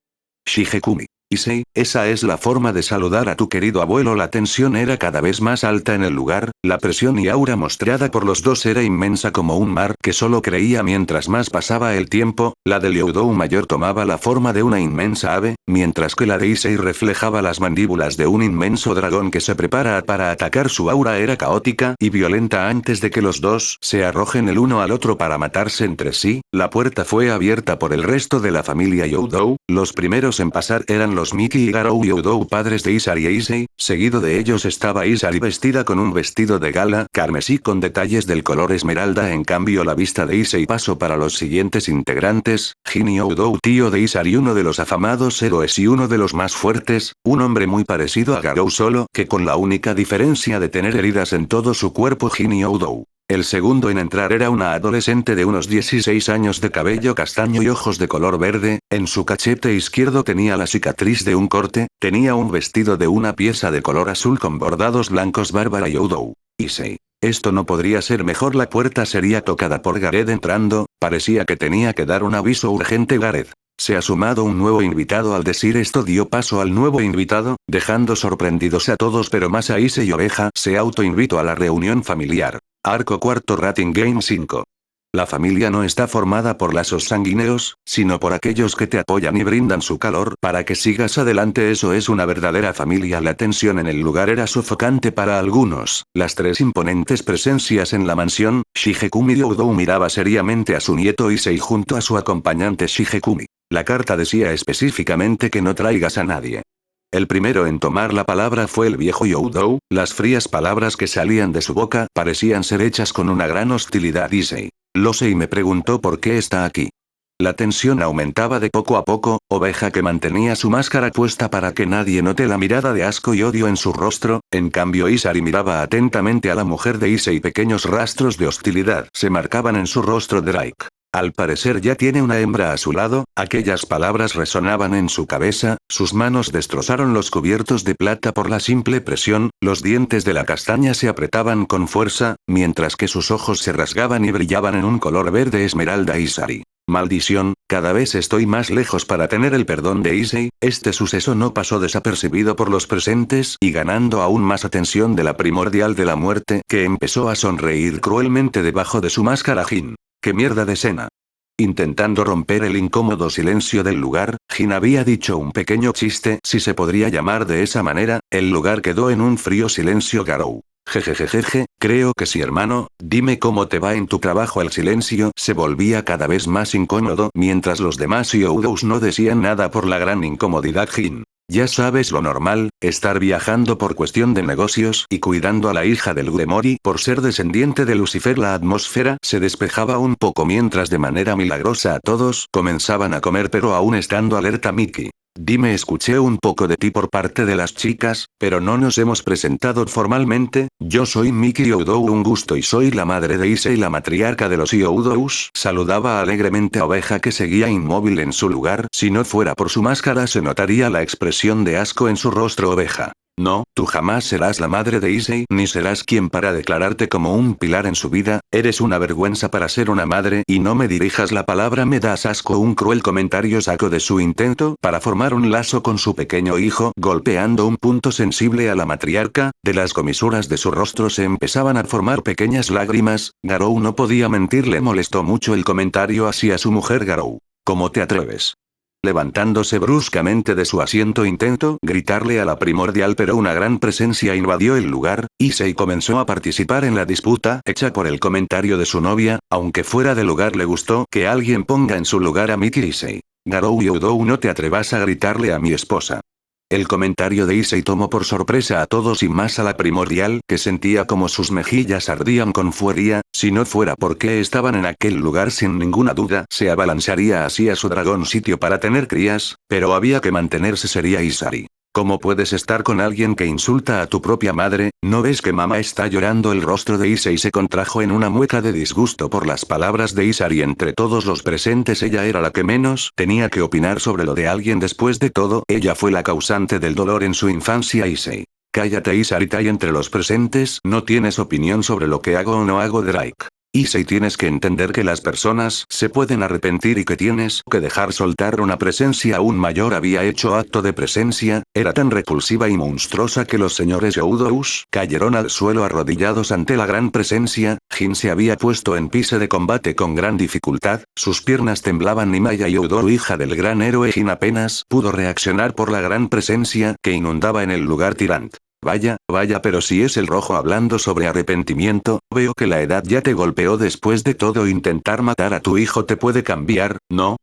Shigekumi. Issei, esa es la forma de saludar a tu querido abuelo. La tensión era cada vez más alta en el lugar, la presión y aura mostrada por los dos era inmensa como un mar que solo creía mientras más pasaba el tiempo, la del Youdou mayor tomaba la forma de una inmensa ave, mientras que la de Issei reflejaba las mandíbulas de un inmenso dragón que se prepara para atacar. Su aura era caótica y violenta antes de que los dos se arrojen el uno al otro para matarse entre sí. La puerta fue abierta por el resto de la familia Youdou, los primeros en pasar eran los Miki y Garou Youdou padres de Isari e Issei, seguido de ellos estaba Isari vestida con un vestido de gala carmesí con detalles del color esmeralda. En cambio la vista de Issei pasó para los siguientes integrantes, Jin Youdou tío de Isari uno de los afamados héroes y uno de los más fuertes, un hombre muy parecido a Garou solo que con la única diferencia de tener heridas en todo su cuerpo. Jin Youdou. El segundo en entrar era una adolescente de unos 16 años de cabello castaño y ojos de color verde, en su cachete izquierdo tenía la cicatriz de un corte, tenía un vestido de una pieza de color azul con bordados blancos. Bárbara Youdou. Issei. Esto no podría ser mejor. La puerta sería tocada por Gareth entrando, parecía que tenía que dar un aviso urgente. Gareth. Se ha sumado un nuevo invitado. Al decir esto dio paso al nuevo invitado, dejando sorprendidos a todos pero más a Issei Oveja. Se autoinvitó a la reunión familiar. Arco cuarto Rating Game 5. La familia no está formada por lazos sanguíneos, sino por aquellos que te apoyan y brindan su calor para que sigas adelante. Eso es una verdadera familia. La tensión en el lugar era sofocante para algunos. Las tres imponentes presencias en la mansión. Shigekumi Ryūdō miraba seriamente a su nieto Issei junto a su acompañante Shigekumi. La carta decía específicamente que no traigas a nadie. El primero en tomar la palabra fue el viejo Ryūdō. Las frías palabras que salían de su boca parecían ser hechas con una gran hostilidad. Issei lo sé y me preguntó por qué está aquí. La tensión aumentaba de poco a poco. Oveja que mantenía su máscara puesta para que nadie note la mirada de asco y odio en su rostro. En cambio Isari miraba atentamente a la mujer de Issei. Pequeños rastros de hostilidad se marcaban en su rostro. Drake. Al parecer ya tiene una hembra a su lado. Aquellas palabras resonaban en su cabeza. Sus manos destrozaron los cubiertos de plata por la simple presión. Los dientes de la castaña se apretaban con fuerza, mientras que sus ojos se rasgaban y brillaban en un color verde esmeralda. Isari. Maldición, cada vez estoy más lejos para tener el perdón de Issei. Este suceso no pasó desapercibido por los presentes y ganando aún más atención de la primordial de la muerte, que empezó a sonreír cruelmente debajo de su máscara. Jin. ¡Qué mierda de escena! Intentando romper el incómodo silencio del lugar, Jin había dicho un pequeño chiste, si se podría llamar de esa manera. El lugar quedó en un frío silencio. Garou. Jejejejeje, creo que sí hermano, dime cómo te va en tu trabajo. El silencio se volvía cada vez más incómodo mientras los demás Ryūdous no decían nada por la gran incomodidad. Jin. Ya sabes lo normal, estar viajando por cuestión de negocios y cuidando a la hija del Gremori por ser descendiente de Lucifer. La atmósfera se despejaba un poco mientras de manera milagrosa a todos comenzaban a comer pero aún estando alerta. Miki. Dime, escuché un poco de ti por parte de las chicas, pero no nos hemos presentado formalmente. Yo soy Miki Ryūdō, un gusto, y soy la madre de Issei, la matriarca de los Ryūdous. Saludaba alegremente a Oveja que seguía inmóvil en su lugar. Si no fuera por su máscara se notaría la expresión de asco en su rostro. Oveja. No, tú jamás serás la madre de Issei, ni serás quien para declararte como un pilar en su vida. Eres una vergüenza para ser una madre y no me dirijas la palabra, me das asco. Un cruel comentario sacó de su intento para formar un lazo con su pequeño hijo, golpeando un punto sensible a la matriarca. De las comisuras de su rostro se empezaban a formar pequeñas lágrimas. Garou no podía mentir, le molestó mucho el comentario hacia su mujer. Garou. ¿Cómo te atreves? Levantándose bruscamente de su asiento intentó gritarle a la primordial, pero una gran presencia invadió el lugar. Issei comenzó a participar en la disputa hecha por el comentario de su novia, aunque fuera de lugar. Le gustó que alguien ponga en su lugar a Miki. Issei. Garou Ryūdō, no te atrevas a gritarle a mi esposa. El comentario de Issei tomó por sorpresa a todos y más a la primordial, que sentía como sus mejillas ardían con furia. Si no fuera porque estaban en aquel lugar, sin ninguna duda se abalanzaría así a su dragón sitio para tener crías, pero había que mantenerse seria. Isari. ¿Cómo puedes estar con alguien que insulta a tu propia madre? ¿No ves que mamá está llorando? El rostro de Issei se contrajo en una mueca de disgusto por las palabras de Isari. Entre todos los presentes ella era la que menos tenía que opinar sobre lo de alguien. Después de todo, ella fue la causante del dolor en su infancia. Issei. Cállate, Isari. Y entre los presentes, ¿no tienes opinión sobre lo que hago o no hago? Drake. Issei, tienes que entender que las personas se pueden arrepentir y que tienes que dejar soltar una presencia aún mayor. Había hecho acto de presencia, era tan repulsiva y monstruosa que los señores Ryūdous cayeron al suelo arrodillados ante la gran presencia. Jin se había puesto en pise de combate con gran dificultad, sus piernas temblaban y Maya Ryūdō, hija del gran héroe Jin, apenas pudo reaccionar por la gran presencia que inundaba en el lugar. Tirant. Vaya, pero si es el rojo hablando sobre arrepentimiento, veo que la edad ya te golpeó. Después de todo, intentar matar a tu hijo te puede cambiar, ¿no?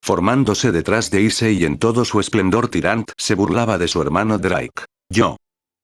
Formándose detrás de Issei en todo su esplendor, Tirant se burlaba de su hermano Drake. Yo.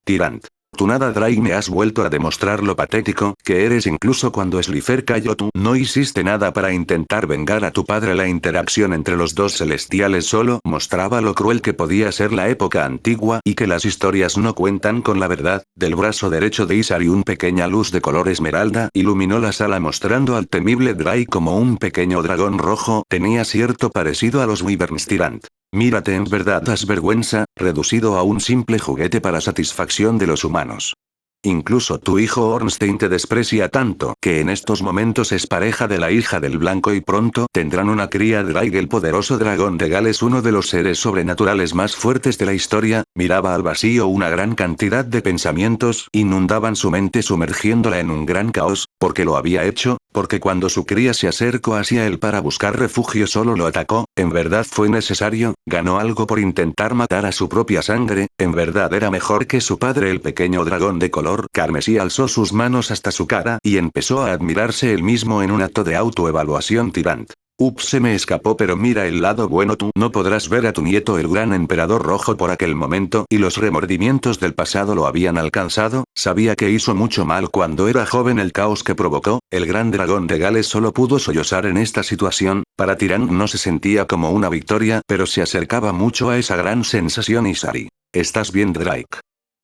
Tirant. Tú nada, Drake, me has vuelto a demostrar lo patético que eres. Incluso cuando Slifer cayó, tú no hiciste nada para intentar vengar a tu padre. La interacción entre los dos celestiales solo mostraba lo cruel que podía ser la época antigua y que las historias no cuentan con la verdad. Del brazo derecho de Isari una pequeña luz de color esmeralda iluminó la sala mostrando al temible Drake como un pequeño dragón rojo. Tenía cierto parecido a los Wyverns. Tirant. Mírate, en verdad das vergüenza, reducido a un simple juguete para satisfacción de los humanos. Incluso tu hijo Ornstein te desprecia tanto que en estos momentos es pareja de la hija del Blanco y pronto tendrán una cría. Drake, el poderoso dragón de Gales, uno de los seres sobrenaturales más fuertes de la historia, miraba al vacío. Una gran cantidad de pensamientos inundaban su mente sumergiéndola en un gran caos, porque lo había hecho, porque cuando su cría se acercó hacia él para buscar refugio solo lo atacó, en verdad fue necesario, ganó algo por intentar matar a su propia sangre, en verdad era mejor que su padre. El pequeño dragón de color carmesí alzó sus manos hasta su cara y empezó a admirarse él mismo en un acto de autoevaluación. Tyrant. Ups, se me escapó, pero mira el lado bueno, tú no podrás ver a tu nieto el gran emperador rojo por aquel momento y los remordimientos del pasado lo habían alcanzado. Sabía que hizo mucho mal cuando era joven. El caos que provocó, el gran dragón de Gales solo pudo sollozar en esta situación. Para Tyrant no se sentía como una victoria, pero se acercaba mucho a esa gran sensación. Isari. ¿Estás bien, Drake?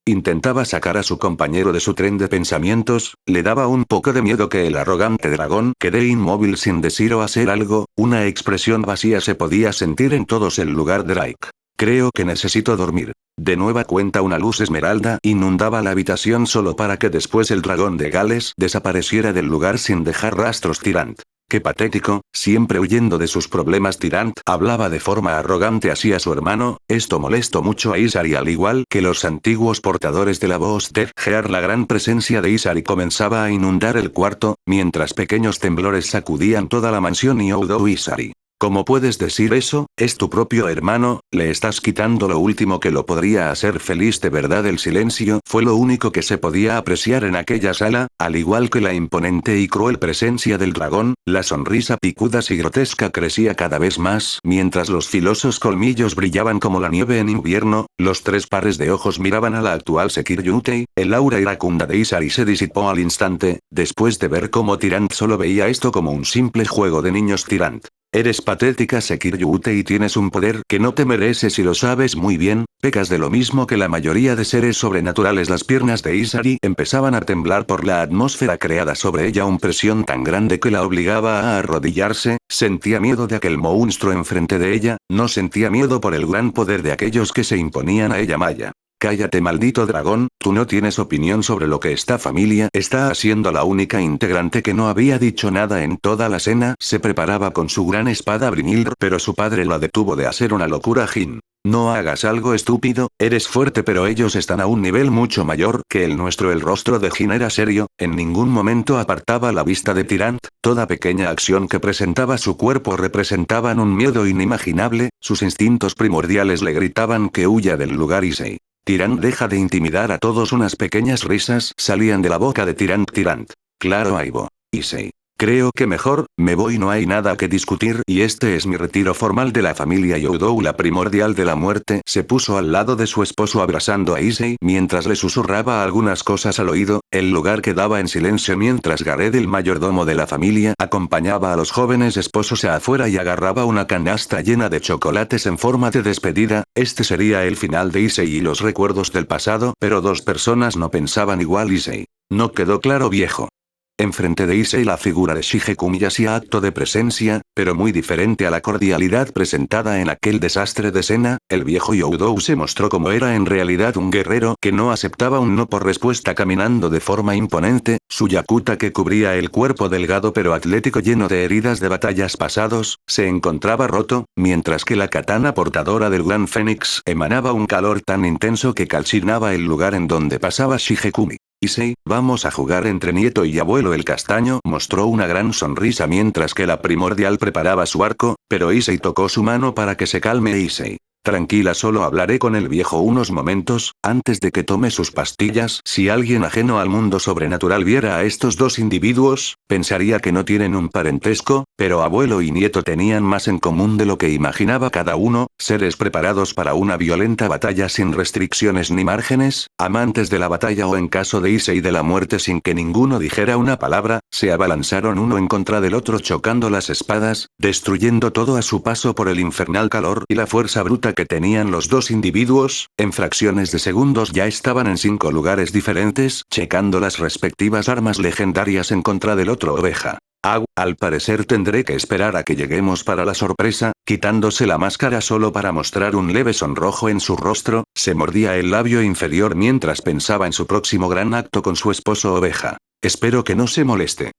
Intentaba sacar a su compañero de su tren de pensamientos, le daba un poco de miedo que el arrogante dragón quede inmóvil sin decir o hacer algo. Una expresión vacía se podía sentir en todos el lugar. Drake. Creo que necesito dormir. De nueva cuenta una luz esmeralda inundaba la habitación solo para que después el dragón de Gales desapareciera del lugar sin dejar rastros. Tyrant. Qué patético, siempre huyendo de sus problemas. Tyrant hablaba de forma arrogante hacia su hermano. Esto molestó mucho a Isari, al igual que los antiguos portadores de la voz de Gear. La gran presencia de Isari comenzaba a inundar el cuarto, mientras pequeños temblores sacudían toda la mansión. Y Isari. ¿Cómo puedes decir eso? Es tu propio hermano, le estás quitando lo último que lo podría hacer feliz. De verdad, el silencio fue lo único que se podía apreciar en aquella sala, al igual que la imponente y cruel presencia del dragón. La sonrisa picuda y grotesca crecía cada vez más, mientras los filosos colmillos brillaban como la nieve en invierno. Los tres pares de ojos miraban a la actual Sekiryu-Tei. El aura iracunda de Isari se disipó al instante, después de ver cómo Tyrant solo veía esto como un simple juego de niños. Tyrant. Eres patética, Sekiryu-Tei, y tienes un poder que no te mereces y lo sabes muy bien. Pecas de lo mismo que la mayoría de seres sobrenaturales. Las piernas de Isari empezaban a temblar por la atmósfera creada sobre ella, una presión tan grande que la obligaba a arrodillarse. Sentía miedo de aquel monstruo enfrente de ella, no sentía miedo por el gran poder de aquellos que se imponían a ella. Maya. Cállate, maldito dragón, tú no tienes opinión sobre lo que esta familia está haciendo. La única integrante que no había dicho nada en toda la cena se preparaba con su gran espada Brynhildr, pero su padre la detuvo de hacer una locura. Jin. No hagas algo estúpido, eres fuerte pero ellos están a un nivel mucho mayor que el nuestro. El rostro de Jin era serio, en ningún momento apartaba la vista de Tyrant. Toda pequeña acción que presentaba su cuerpo representaban un miedo inimaginable, sus instintos primordiales le gritaban que huya del lugar. Issei. Tyrant, deja de intimidar a todos. Unas pequeñas risas salían de la boca de Tyrant. Tyrant. Claro, Aibo. Issei. Creo que mejor, me voy, no hay nada que discutir y este es mi retiro formal de la familia Youdou. La primordial de la muerte se puso al lado de su esposo abrazando a Issei mientras le susurraba algunas cosas al oído. El lugar quedaba en silencio mientras Gareth, el mayordomo de la familia, acompañaba a los jóvenes esposos afuera y agarraba una canasta llena de chocolates en forma de despedida. Este sería el final de Issei y los recuerdos del pasado, pero dos personas no pensaban igual. Issei. No quedó claro, viejo. Enfrente de Issei la figura de Shigekumi hacía acto de presencia, pero muy diferente a la cordialidad presentada en aquel desastre de cena. El viejo Youdou se mostró como era en realidad, un guerrero que no aceptaba un no por respuesta, caminando de forma imponente, su yakuta que cubría el cuerpo delgado pero atlético lleno de heridas de batallas pasados, se encontraba roto, mientras que la katana portadora del gran fénix emanaba un calor tan intenso que calcinaba el lugar en donde pasaba Shigekumi. Issei, vamos a jugar entre nieto y abuelo. El castaño mostró una gran sonrisa mientras que la primordial preparaba su arco, pero Issei tocó su mano para que se calme. Issei. Tranquila, solo hablaré con el viejo unos momentos, antes de que tome sus pastillas. Si alguien ajeno al mundo sobrenatural viera a estos dos individuos, pensaría que no tienen un parentesco, pero abuelo y nieto tenían más en común de lo que imaginaba cada uno, seres preparados para una violenta batalla sin restricciones ni márgenes, amantes de la batalla o en caso de Issei de la muerte. Sin que ninguno dijera una palabra, se abalanzaron uno en contra del otro chocando las espadas, destruyendo todo a su paso por el infernal calor y la fuerza bruta que tenían los dos individuos. En fracciones de segundos ya estaban en 5 lugares diferentes, checando las respectivas armas legendarias en contra del otro. Oveja. Al parecer tendré que esperar a que lleguemos para la sorpresa. Quitándose la máscara solo para mostrar un leve sonrojo en su rostro, se mordía el labio inferior mientras pensaba en su próximo gran acto con su esposo oveja. Espero que no se moleste.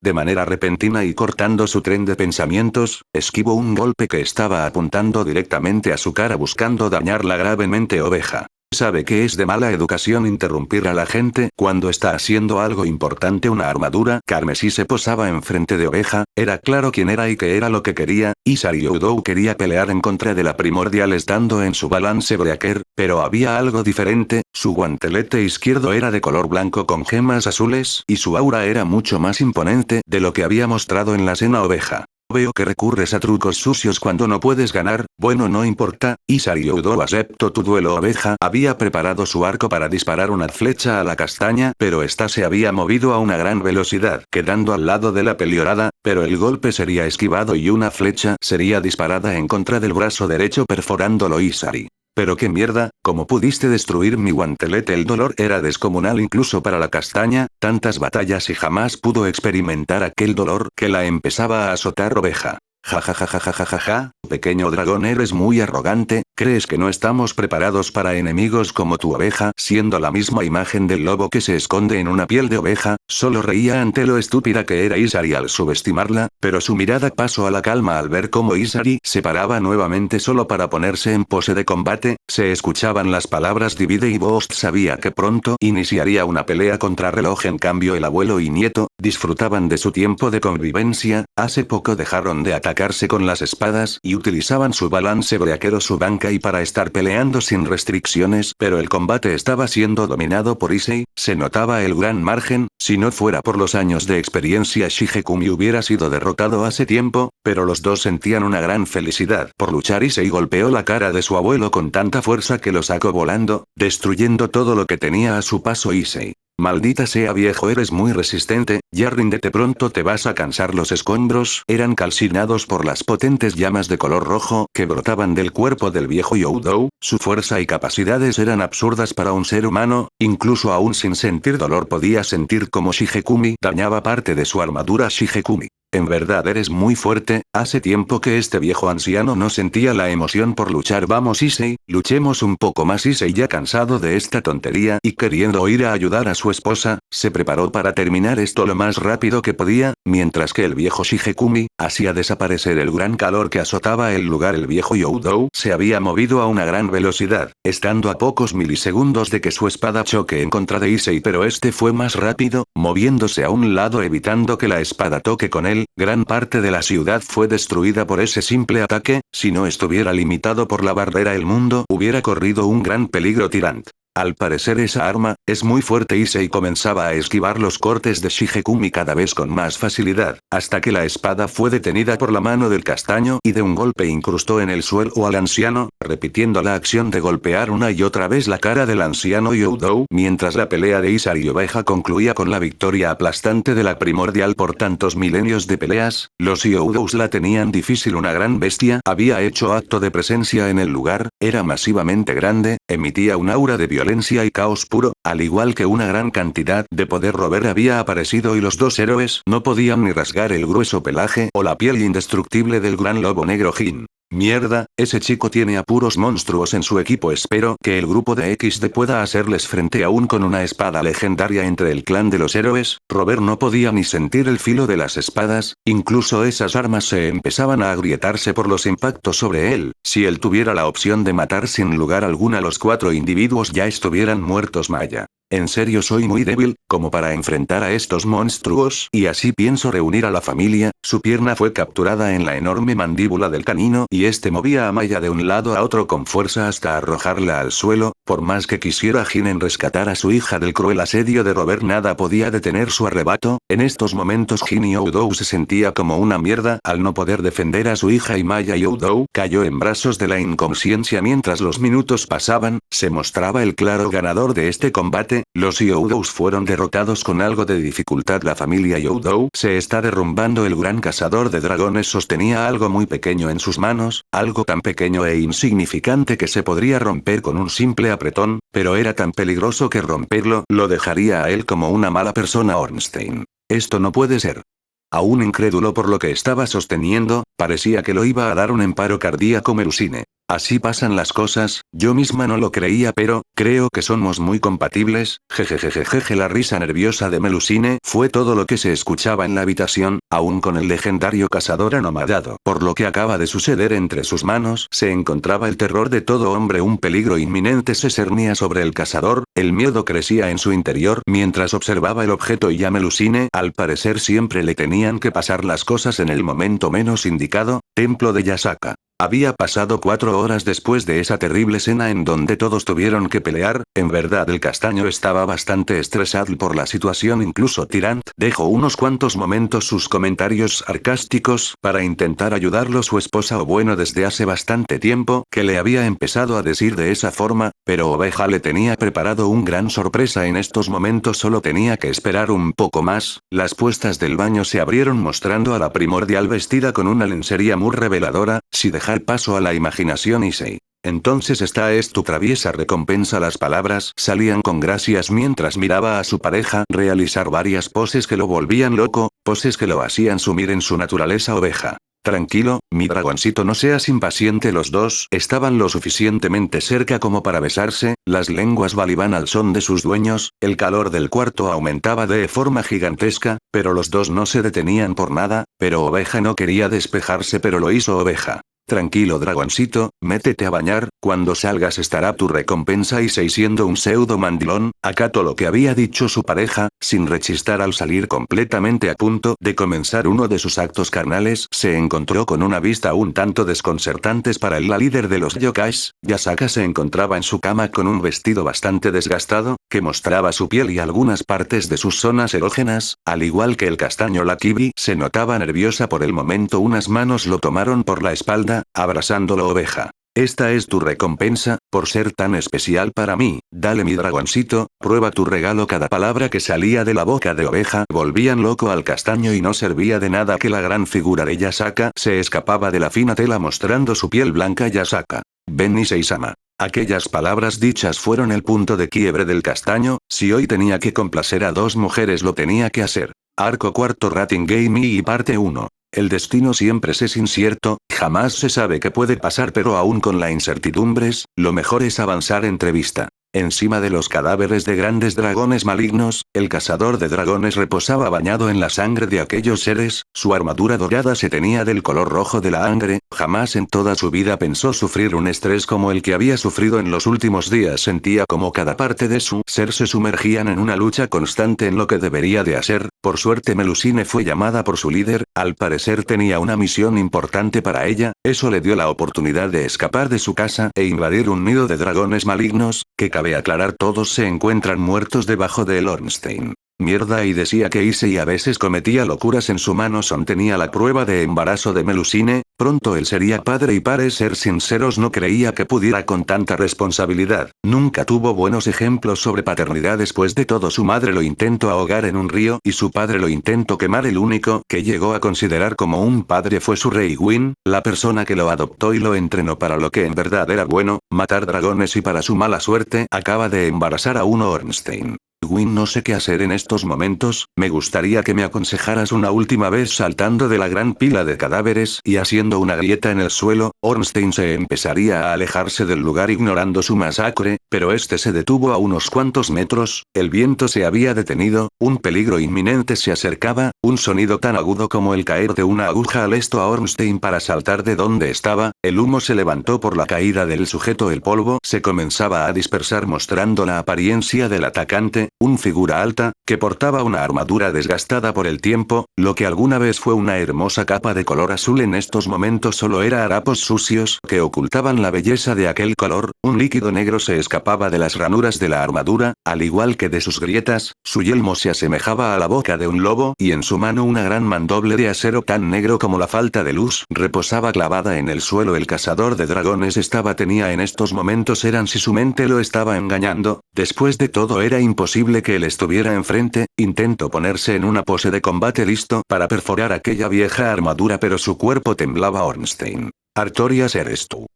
De manera repentina y cortando su tren de pensamientos, esquivó un golpe que estaba apuntando directamente a su cara buscando dañarla gravemente oveja. Sabe que es de mala educación interrumpir a la gente cuando está haciendo algo importante. Una armadura carmesí se posaba enfrente de oveja, era claro quién era y qué era lo que quería. Isari Oudou quería pelear en contra de la primordial estando en su balance breaker, pero había algo diferente, su guantelete izquierdo era de color blanco con gemas azules y su aura era mucho más imponente de lo que había mostrado en la escena oveja. Veo que recurres a trucos sucios cuando no puedes ganar, bueno no importa, Isari Oudou aceptó tu duelo oveja. Había preparado su arco para disparar una flecha a la castaña, pero esta se había movido a una gran velocidad, quedando al lado de la peliorada, pero el golpe sería esquivado y una flecha sería disparada en contra del brazo derecho perforándolo Isari. Pero qué mierda, ¿cómo pudiste destruir mi guantelete? El dolor era descomunal incluso para la castaña, tantas batallas y jamás pudo experimentar aquel dolor que la empezaba a azotar oveja. Ja, pequeño dragón eres muy arrogante, ¿crees que no estamos preparados para enemigos como tu oveja? Siendo la misma imagen del lobo que se esconde en una piel de oveja, solo reía ante lo estúpida que era Isari al subestimarla, pero su mirada pasó a la calma al ver cómo Isari se paraba nuevamente solo para ponerse en pose de combate. Se escuchaban las palabras divide y Bost sabía que pronto iniciaría una pelea contra reloj. En cambio el abuelo y nieto disfrutaban de su tiempo de convivencia, hace poco dejaron de atacarse con las espadas y utilizaban su balance breaker o su banca y para estar peleando sin restricciones, pero el combate estaba siendo dominado por Issei, se notaba el gran margen, si no fuera por los años de experiencia Shigekumi hubiera sido derrotado hace tiempo, pero los dos sentían una gran felicidad por luchar. Issei golpeó la cara de su abuelo con tanta fuerza que lo sacó volando, destruyendo todo lo que tenía a su paso. Issei. Maldita sea viejo, eres muy resistente, ya ríndete pronto, te vas a cansar. Los escombros eran calcinados por las potentes llamas de color rojo que brotaban del cuerpo del viejo Oudou, su fuerza y capacidades eran absurdas para un ser humano, incluso aún sin sentir dolor podía sentir como Shigekumi dañaba parte de su armadura. Shigekumi. En verdad eres muy fuerte, hace tiempo que este viejo anciano no sentía la emoción por luchar. Vamos Issei, luchemos un poco más. Issei ya cansado de esta tontería y queriendo ir a ayudar a su esposa, se preparó para terminar esto lo más rápido que podía, mientras que el viejo Shigekumi hacía desaparecer el gran calor que azotaba el lugar. El viejo Oudou se había movido a una gran velocidad, estando a pocos milisegundos de que su espada choque en contra de Issei, pero este fue más rápido, moviéndose a un lado evitando que la espada toque con él. Gran parte de la ciudad fue destruida por ese simple ataque, si no estuviera limitado por la barrera el mundo hubiera corrido un gran peligro. Tyrant. Al parecer esa arma es muy fuerte. Issei comenzaba a esquivar los cortes de Shigekumi cada vez con más facilidad, hasta que la espada fue detenida por la mano del castaño y de un golpe incrustó en el suelo al anciano, repitiendo la acción de golpear una y otra vez la cara del anciano Oudou. Mientras la pelea de Isari y oveja concluía con la victoria aplastante de la primordial por tantos milenios de peleas, los Oudous la tenían difícil. Una gran bestia había hecho acto de presencia en el lugar, era masivamente grande, emitía un aura de violencia y caos puro, al igual que una gran cantidad de poder. Robert había aparecido y los dos héroes no podían ni rasgar el grueso pelaje o la piel indestructible del gran lobo negro Jin. Mierda, ese chico tiene a puros monstruos en su equipo. Espero que el grupo de XD pueda hacerles frente aún con una espada legendaria entre el clan de los héroes. Robert no podía ni sentir el filo de las espadas, incluso esas armas se empezaban a agrietarse por los impactos sobre él. Si él tuviera la opción de matar sin lugar alguna, los 4 individuos ya estuvieran muertos. Maya. En serio soy muy débil, como para enfrentar a estos monstruos, y así pienso reunir a la familia. Su pierna fue capturada en la enorme mandíbula del canino y este movía a Maya de un lado a otro con fuerza hasta arrojarla al suelo. Por más que quisiera Jin en rescatar a su hija del cruel asedio de Robert, nada podía detener su arrebato. En estos momentos Jin Oudou se sentía como una mierda al no poder defender a su hija y Maya Oudou cayó en brazos de la inconsciencia. Mientras los minutos pasaban, se mostraba el claro ganador de este combate. Los Oudous fueron derrotados con algo de dificultad. La familia Oudou se está derrumbando. El gran cazador de dragones sostenía algo muy pequeño en sus manos, algo tan pequeño e insignificante que se podría romper con un simple apretón, pero era tan peligroso que romperlo lo dejaría a él como una mala persona. Ornstein. Esto no puede ser. Aún incrédulo por lo que estaba sosteniendo, parecía que lo iba a dar un paro cardíaco Melusine. Así pasan las cosas, yo misma no lo creía pero, creo que somos muy compatibles, jejejejeje. La risa nerviosa de Melusine fue todo lo que se escuchaba en la habitación, aún con el legendario cazador anomadado. Por lo que acaba de suceder entre sus manos se encontraba el terror de todo hombre, un peligro inminente se cernía sobre el cazador, el miedo crecía en su interior mientras observaba el objeto y a Melusine al parecer siempre le tenían que pasar las cosas en el momento menos indicado, templo de Yasaka. Había pasado 4 horas después de esa terrible escena en donde todos tuvieron que pelear, en verdad el castaño estaba bastante estresado por la situación, incluso Tyrant dejó unos cuantos momentos sus comentarios sarcásticos para intentar ayudarlo su esposa o bueno desde hace bastante tiempo que le había empezado a decir de esa forma, pero Oveja le tenía preparado un gran sorpresa en estos momentos solo tenía que esperar un poco más, las puertas del baño se abrieron mostrando a la primordial vestida con una lencería muy reveladora, si dejar paso a la imaginación Issei. Entonces esta es tu traviesa recompensa. Las palabras salían con gracias mientras miraba a su pareja realizar varias poses que lo volvían loco, poses que lo hacían sumir en su naturaleza oveja. Tranquilo, mi dragoncito, no seas impaciente. Los dos estaban lo suficientemente cerca como para besarse, las lenguas baliban al son de sus dueños, el calor del cuarto aumentaba de forma gigantesca, pero los dos no se detenían por nada, pero Oveja no quería despejarse pero lo hizo Oveja. Tranquilo dragoncito, métete a bañar, cuando salgas estará tu recompensa. Y siendo un pseudo mandilón, acató lo que había dicho su pareja, sin rechistar. Al salir completamente a punto de comenzar uno de sus actos carnales, se encontró con una vista un tanto desconcertantes para él. La líder de los yokais, Yasaka se encontraba en su cama con un vestido bastante desgastado, que mostraba su piel y algunas partes de sus zonas erógenas, al igual que el castaño. La Kibi se notaba nerviosa por el momento, unas manos lo tomaron por la espalda, abrazándolo. Oveja. Esta es tu recompensa, por ser tan especial para mí, dale mi dragoncito, prueba tu regalo. Cada palabra que salía de la boca de Oveja volvían loco al castaño y no servía de nada que la gran figura de Yasaka se escapaba de la fina tela mostrando su piel blanca. Yasaka. Ven Issei-sama. Aquellas palabras dichas fueron el punto de quiebre del castaño, si hoy tenía que complacer a dos mujeres lo tenía que hacer. Arco cuarto Rating Game y parte 1. El destino siempre es incierto, jamás se sabe qué puede pasar pero aún con las incertidumbres, lo mejor es avanzar. Entrevista. Encima de los cadáveres de grandes dragones malignos, el cazador de dragones reposaba bañado en la sangre de aquellos seres, su armadura dorada se tenía del color rojo de la sangre, jamás en toda su vida pensó sufrir un estrés como el que había sufrido en los últimos días. Sentía como cada parte de su ser se sumergían en una lucha constante en lo que debería de hacer. Por suerte Melusine fue llamada por su líder, al parecer tenía una misión importante para ella, eso le dio la oportunidad de escapar de su casa e invadir un nido de dragones malignos, que cabe aclarar todos se encuentran muertos debajo de el Ornstein. Mierda, y decía que Issei a veces cometía locuras. En su mano tenía la prueba de embarazo de Melusine, pronto él sería padre y para ser sinceros no creía que pudiera con tanta responsabilidad, nunca tuvo buenos ejemplos sobre paternidad. Después de todo su madre lo intentó ahogar en un río y su padre lo intentó quemar. El único que llegó a considerar como un padre fue su rey Gwyn, la persona que lo adoptó y lo entrenó para lo que en verdad era bueno, matar dragones, y para su mala suerte acaba de embarazar a un Ornstein. Gwyn, no sé qué hacer en estos momentos, me gustaría que me aconsejaras una última vez. Saltando de la gran pila de cadáveres y haciendo una grieta en el suelo, Ornstein se empezaría a alejarse del lugar ignorando su masacre, pero este se detuvo a unos cuantos metros, el viento se había detenido, un peligro inminente se acercaba, un sonido tan agudo como el caer de una aguja alistó a Ornstein para saltar de donde estaba, el humo se levantó por la caída del sujeto, el polvo se comenzaba a dispersar mostrando la apariencia del atacante, una figura alta, que portaba una armadura desgastada por el tiempo, lo que alguna vez fue una hermosa capa de color azul en estos momentos solo era harapos sucios que ocultaban la belleza de aquel color, un líquido negro se escapaba de las ranuras de la armadura, al igual que de sus grietas, su yelmo se asemejaba a la boca de un lobo y en su mano una gran mandoble de acero tan negro como la falta de luz reposaba clavada en el suelo. El cazador de dragones tenía en estos momentos eran si su mente lo estaba engañando, después de todo era imposible que él estuviera enfrente, intentó ponerse en una pose de combate listo para perforar aquella vieja armadura pero su cuerpo temblaba. Ornstein. Artorias, ¿eres tú?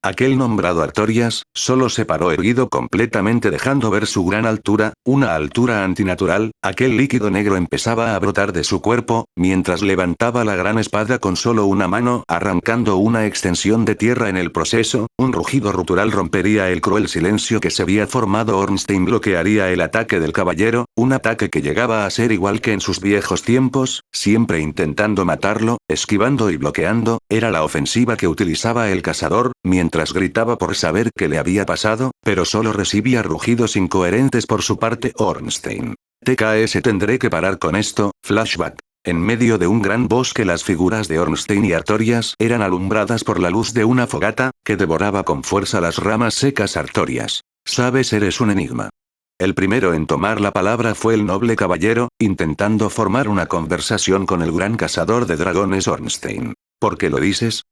Aquel nombrado Artorias, solo se paró erguido completamente dejando ver su gran altura, una altura antinatural, aquel líquido negro empezaba a brotar de su cuerpo, mientras levantaba la gran espada con solo una mano, arrancando una extensión de tierra en el proceso, un rugido rutural rompería el cruel silencio que se había formado. Ornstein bloquearía el ataque del caballero, un ataque que llegaba a ser igual que en sus viejos tiempos, siempre intentando matarlo, esquivando y bloqueando, era la ofensiva que utilizaba el cazador, mientras gritaba por saber qué le había pasado, pero solo recibía rugidos incoherentes por su parte. Ornstein. TKS tendré que parar con esto, flashback. En medio de un gran bosque las figuras de Ornstein y Artorias eran alumbradas por la luz de una fogata, que devoraba con fuerza las ramas secas. Artorias. Sabes, eres un enigma. El primero en tomar la palabra fue el noble caballero, intentando formar una conversación con el gran cazador de dragones Ornstein. ¿Por qué lo dices?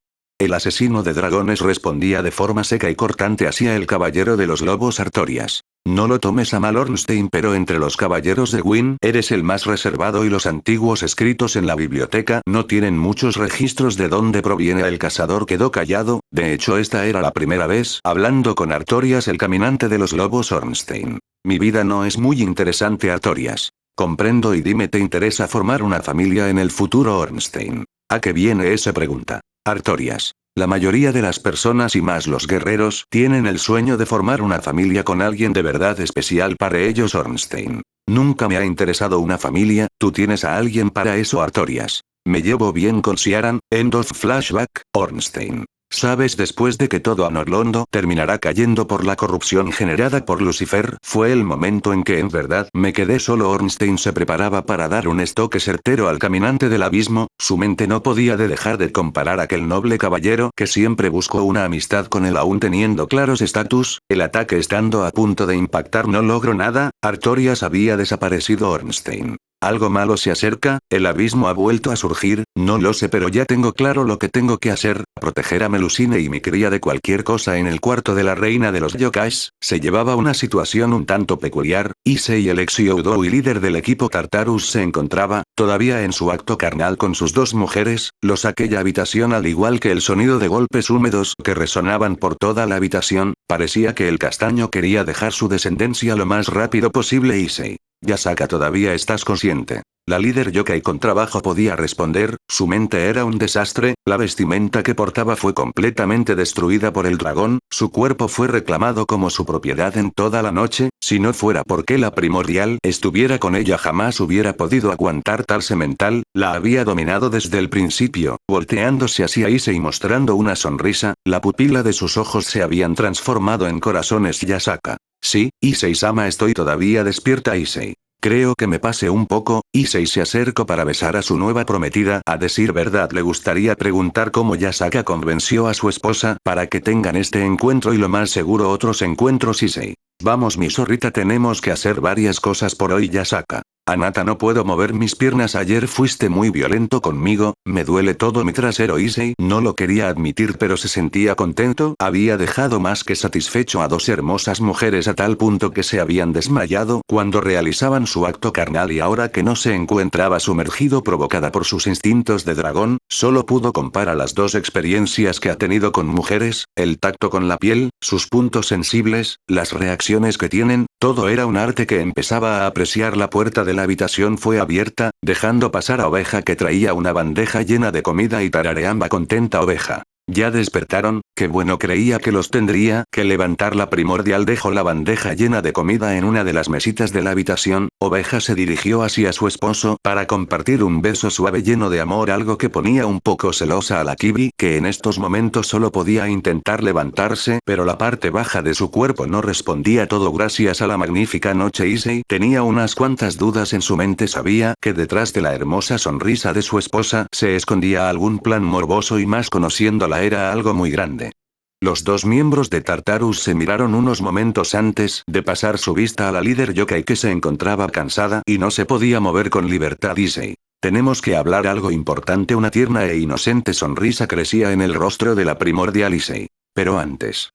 El asesino de dragones respondía de forma seca y cortante hacia el caballero de los lobos. Artorias. No lo tomes a mal, Ornstein, pero entre los caballeros de Gwyn eres el más reservado y los antiguos escritos en la biblioteca no tienen muchos registros de dónde proviene el cazador. Quedó callado, de hecho esta era la primera vez hablando con Artorias, el caminante de los lobos. Ornstein. Mi vida no es muy interesante, Artorias. Comprendo, y dime, ¿te interesa formar una familia en el futuro? Ornstein. ¿A qué viene esa pregunta? Artorias. La mayoría de las personas y más los guerreros tienen el sueño de formar una familia con alguien de verdad especial para ellos. Ornstein. Nunca me ha interesado una familia, tú tienes a alguien para eso. Artorias. Me llevo bien con Ciaran. End of flashback. Ornstein. Sabes, después de que todo Anor Londo terminará cayendo por la corrupción generada por Lucifer, fue el momento en que en verdad me quedé solo. Ornstein se preparaba para dar un estoque certero al caminante del abismo, su mente no podía dejar de comparar a aquel noble caballero que siempre buscó una amistad con él aún teniendo claros estatus, el ataque estando a punto de impactar no logró nada, Artorias había desaparecido. Ornstein. Algo malo se acerca, el abismo ha vuelto a surgir, no lo sé, pero ya tengo claro lo que tengo que hacer, proteger a Melusine y mi cría de cualquier cosa. En el cuarto de la reina de los yokais, se llevaba una situación un tanto peculiar. Issei, el ex Youdou y líder del equipo Tartarus, se encontraba, todavía en su acto carnal con sus dos mujeres, aquella habitación, al igual que el sonido de golpes húmedos que resonaban por toda la habitación, parecía que el castaño quería dejar su descendencia lo más rápido posible. Issei. Yasaka, ¿todavía estás consciente? La líder yokai con trabajo podía responder, su mente era un desastre, la vestimenta que portaba fue completamente destruida por el dragón, su cuerpo fue reclamado como su propiedad en toda la noche, si no fuera porque la primordial estuviera con ella jamás hubiera podido aguantar tal semental, la había dominado desde el principio. Volteándose hacia Issei y mostrando una sonrisa, la pupila de sus ojos se habían transformado en corazones. Yasaka. Sí, Issei-sama, estoy todavía despierta. Issei. Creo que me pase un poco. Issei se acercó para besar a su nueva prometida. A decir verdad, le gustaría preguntar cómo Yasaka convenció a su esposa para que tengan este encuentro y lo más seguro otros encuentros. Issei. Vamos, mi zorrita, tenemos que hacer varias cosas por hoy. Yasaka. Anata, no puedo mover mis piernas. Ayer fuiste muy violento conmigo, me duele todo mi trasero. Issei no lo quería admitir, pero se sentía contento, había dejado más que satisfecho a dos hermosas mujeres a tal punto que se habían desmayado cuando realizaban su acto carnal, y ahora que no se encontraba sumergido provocada por sus instintos de dragón, solo pudo comparar las dos experiencias que ha tenido con mujeres, el tacto con la piel, sus puntos sensibles, las reacciones que tienen, todo era un arte que empezaba a apreciar. La puerta de la habitación fue abierta, dejando pasar a Oveja, que traía una bandeja llena de comida y tarareaba contenta. Oveja. Ya despertaron, qué bueno, creía que los tendría que levantar. La primordial dejó la bandeja llena de comida en una de las mesitas de la habitación, Oveja se dirigió hacia su esposo para compartir un beso suave lleno de amor, algo que ponía un poco celosa a la Kibi, que en estos momentos solo podía intentar levantarse, pero la parte baja de su cuerpo no respondía. Todo gracias a la magnífica noche. Issei tenía unas cuantas dudas en su mente, sabía que detrás de la hermosa sonrisa de su esposa se escondía algún plan morboso, y más conociéndola era algo muy grande. Los dos miembros de Tartarus se miraron unos momentos antes de pasar su vista a la líder yokai, que se encontraba cansada y no se podía mover con libertad. Issei. Tenemos que hablar, algo importante. Una tierna e inocente sonrisa crecía en el rostro de la primordial Issei. Pero antes.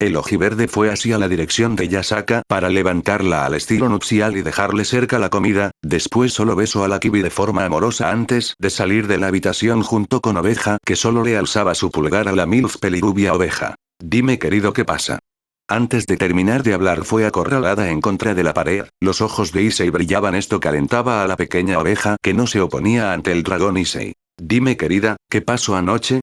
El ojiverde fue hacia la dirección de Yasaka para levantarla al estilo nupcial y dejarle cerca la comida, después solo besó a la Kibi de forma amorosa antes de salir de la habitación junto con Oveja, que solo le alzaba su pulgar a la milf pelirubia. Oveja. Dime querido, ¿qué pasa? Antes de terminar de hablar fue acorralada en contra de la pared, los ojos de Issei brillaban. Esto calentaba a la pequeña oveja que no se oponía ante el dragón Issei. Dime querida, ¿qué pasó anoche?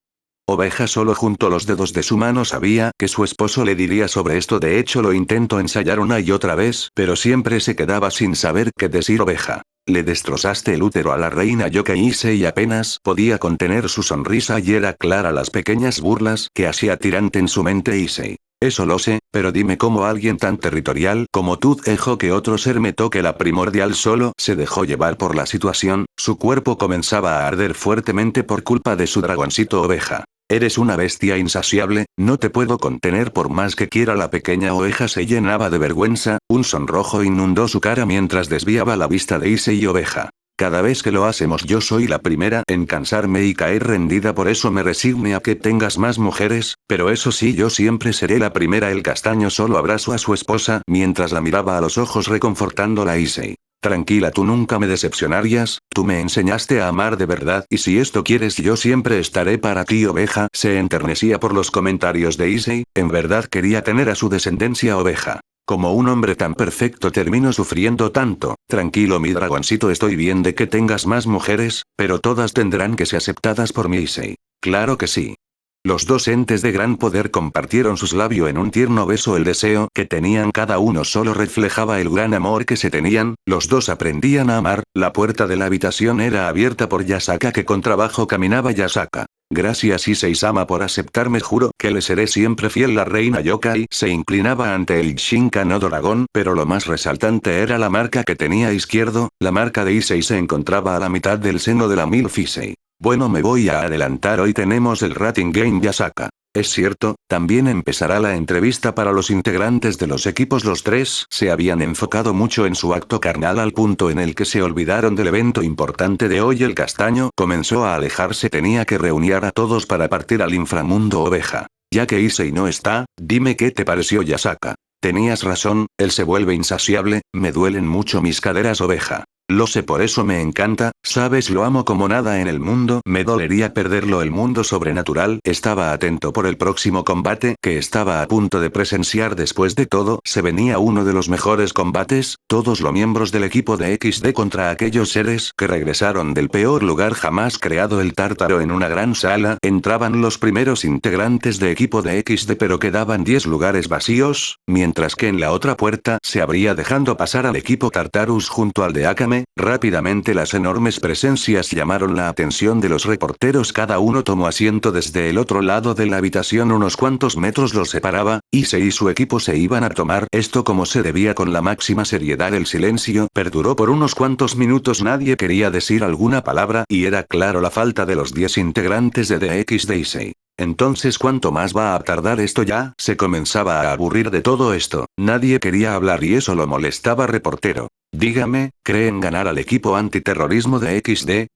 Oveja solo juntó los dedos de su mano. Sabía que su esposo le diría sobre esto. De hecho lo intentó ensayar una y otra vez, pero siempre se quedaba sin saber qué decir. Oveja. Le destrozaste el útero a la reina Yoka. Issei apenas podía contener su sonrisa y era clara las pequeñas burlas que hacía tirante en su mente Issei. Eso lo sé, pero dime cómo alguien tan territorial como tú dejó que otro ser me toque. La primordial solo se dejó llevar por la situación, su cuerpo comenzaba a arder fuertemente por culpa de su dragoncito. Oveja. Eres una bestia insaciable, no te puedo contener por más que quiera. La pequeña oveja se llenaba de vergüenza, un sonrojo inundó su cara mientras desviaba la vista de Issei. Oveja. Cada vez que lo hacemos yo soy la primera en cansarme y caer rendida, por eso me resigne a que tengas más mujeres, pero eso sí, yo siempre seré la primera. El castaño solo abrazó a su esposa mientras la miraba a los ojos reconfortándola. Issei. Tranquila, tú nunca me decepcionarías, tú me enseñaste a amar de verdad y si esto quieres yo siempre estaré para ti. Oveja se enternecía por los comentarios de Issei, en verdad quería tener a su descendencia. Oveja. Como un hombre tan perfecto termino sufriendo tanto. Tranquilo mi dragoncito, estoy bien de que tengas más mujeres, pero todas tendrán que ser aceptadas por mí. Issei. Claro que sí. Los dos entes de gran poder compartieron sus labios en un tierno beso. El deseo que tenían cada uno solo reflejaba el gran amor que se tenían, los dos aprendían a amar. La puerta de la habitación era abierta por Yasaka, que con trabajo caminaba. Yasaka. Gracias Issei-sama por aceptarme, juro que le seré siempre fiel. La reina Yokai se inclinaba ante el Shinka no dragón, pero lo más resaltante era la marca que tenía izquierdo. La marca de Issei se encontraba a la mitad del seno de la MILF Issei. Bueno, me voy a adelantar, hoy tenemos el Rating Game. Yasaka. Es cierto, también empezará la entrevista para los integrantes de los equipos. Los tres se habían enfocado mucho en su acto carnal al punto en el que se olvidaron del evento importante de hoy. El castaño comenzó a alejarse, tenía que reunir a todos para partir al inframundo. Oveja. Ya que Issei no está, dime qué te pareció. Yasaka. Tenías razón, él se vuelve insaciable, me duelen mucho mis caderas. Oveja. Lo sé, por eso me encanta, sabes, lo amo como nada en el mundo. Me dolería perderlo. El mundo sobrenatural estaba atento por el próximo combate que estaba a punto de presenciar. Después de todo, se venía uno de los mejores combates, todos los miembros del equipo de XD contra aquellos seres que regresaron del peor lugar jamás creado. El tártaro. En una gran sala, entraban los primeros integrantes de equipo de XD, pero quedaban 10 lugares vacíos, mientras que en la otra puerta se abría dejando pasar al equipo Tartarus junto al de Akame. Rápidamente las enormes presencias llamaron la atención de los reporteros. Cada uno tomó asiento desde el otro lado de la habitación, unos cuantos metros los separaba. Issei y su equipo se iban a tomar esto como se debía con la máxima seriedad. El silencio perduró por unos cuantos minutos, nadie quería decir alguna palabra y era claro la falta de los 10 integrantes de DX de Issei. Entonces, ¿cuánto más va a tardar esto? Ya se comenzaba a aburrir de todo esto, nadie quería hablar y eso lo molestaba. Reportero. Dígame, ¿creen ganar al equipo antiterrorismo de XD?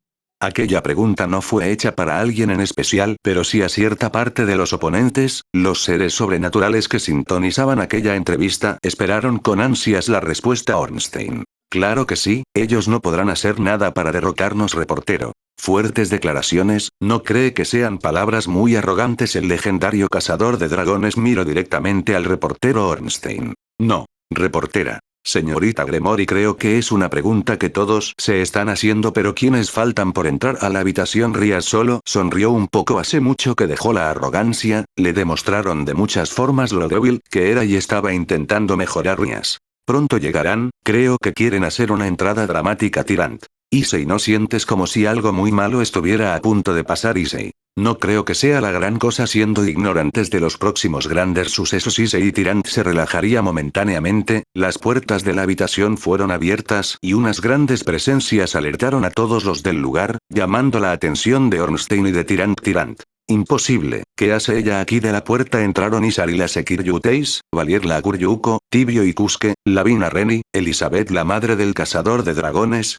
Aquella pregunta no fue hecha para alguien en especial, pero sí a cierta parte de los oponentes. Los seres sobrenaturales que sintonizaban aquella entrevista esperaron con ansias la respuesta. Ornstein. Claro que sí, ellos no podrán hacer nada para derrotarnos. Reportero. Fuertes declaraciones, ¿no cree que sean palabras muy arrogantes? El legendario cazador de dragones miró directamente al reportero Ornstein. No. Reportera. Señorita Gremory, creo que es una pregunta que todos se están haciendo, pero ¿quiénes faltan por entrar a la habitación? Rías solo sonrió un poco. Hace mucho que dejó la arrogancia, le demostraron de muchas formas lo débil que era y estaba intentando mejorar. Rías. Pronto llegarán, creo que quieren hacer una entrada dramática. Tyrant. Issei, ¿no sientes como si algo muy malo estuviera a punto de pasar? Issei. No creo que sea la gran cosa, siendo ignorantes de los próximos grandes sucesos. Issei y Tyrant se relajaría momentáneamente. Las puertas de la habitación fueron abiertas y unas grandes presencias alertaron a todos los del lugar, llamando la atención de Ornstein y de Tyrant. Tyrant. Imposible, ¿qué hace ella aquí? De la puerta entraron Isari la Sekiryuteis, Valier la Kuryuko, Tibio y Kusuke, Lavina Reni, Elizabeth la madre del cazador de dragones,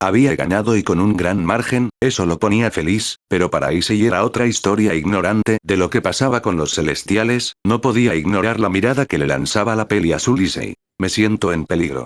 había ganado y con un gran margen, eso lo ponía feliz, pero para Issei era otra historia ignorante de lo que pasaba con los celestiales, no podía ignorar la mirada que le lanzaba la peli azul Issei. Me siento en peligro.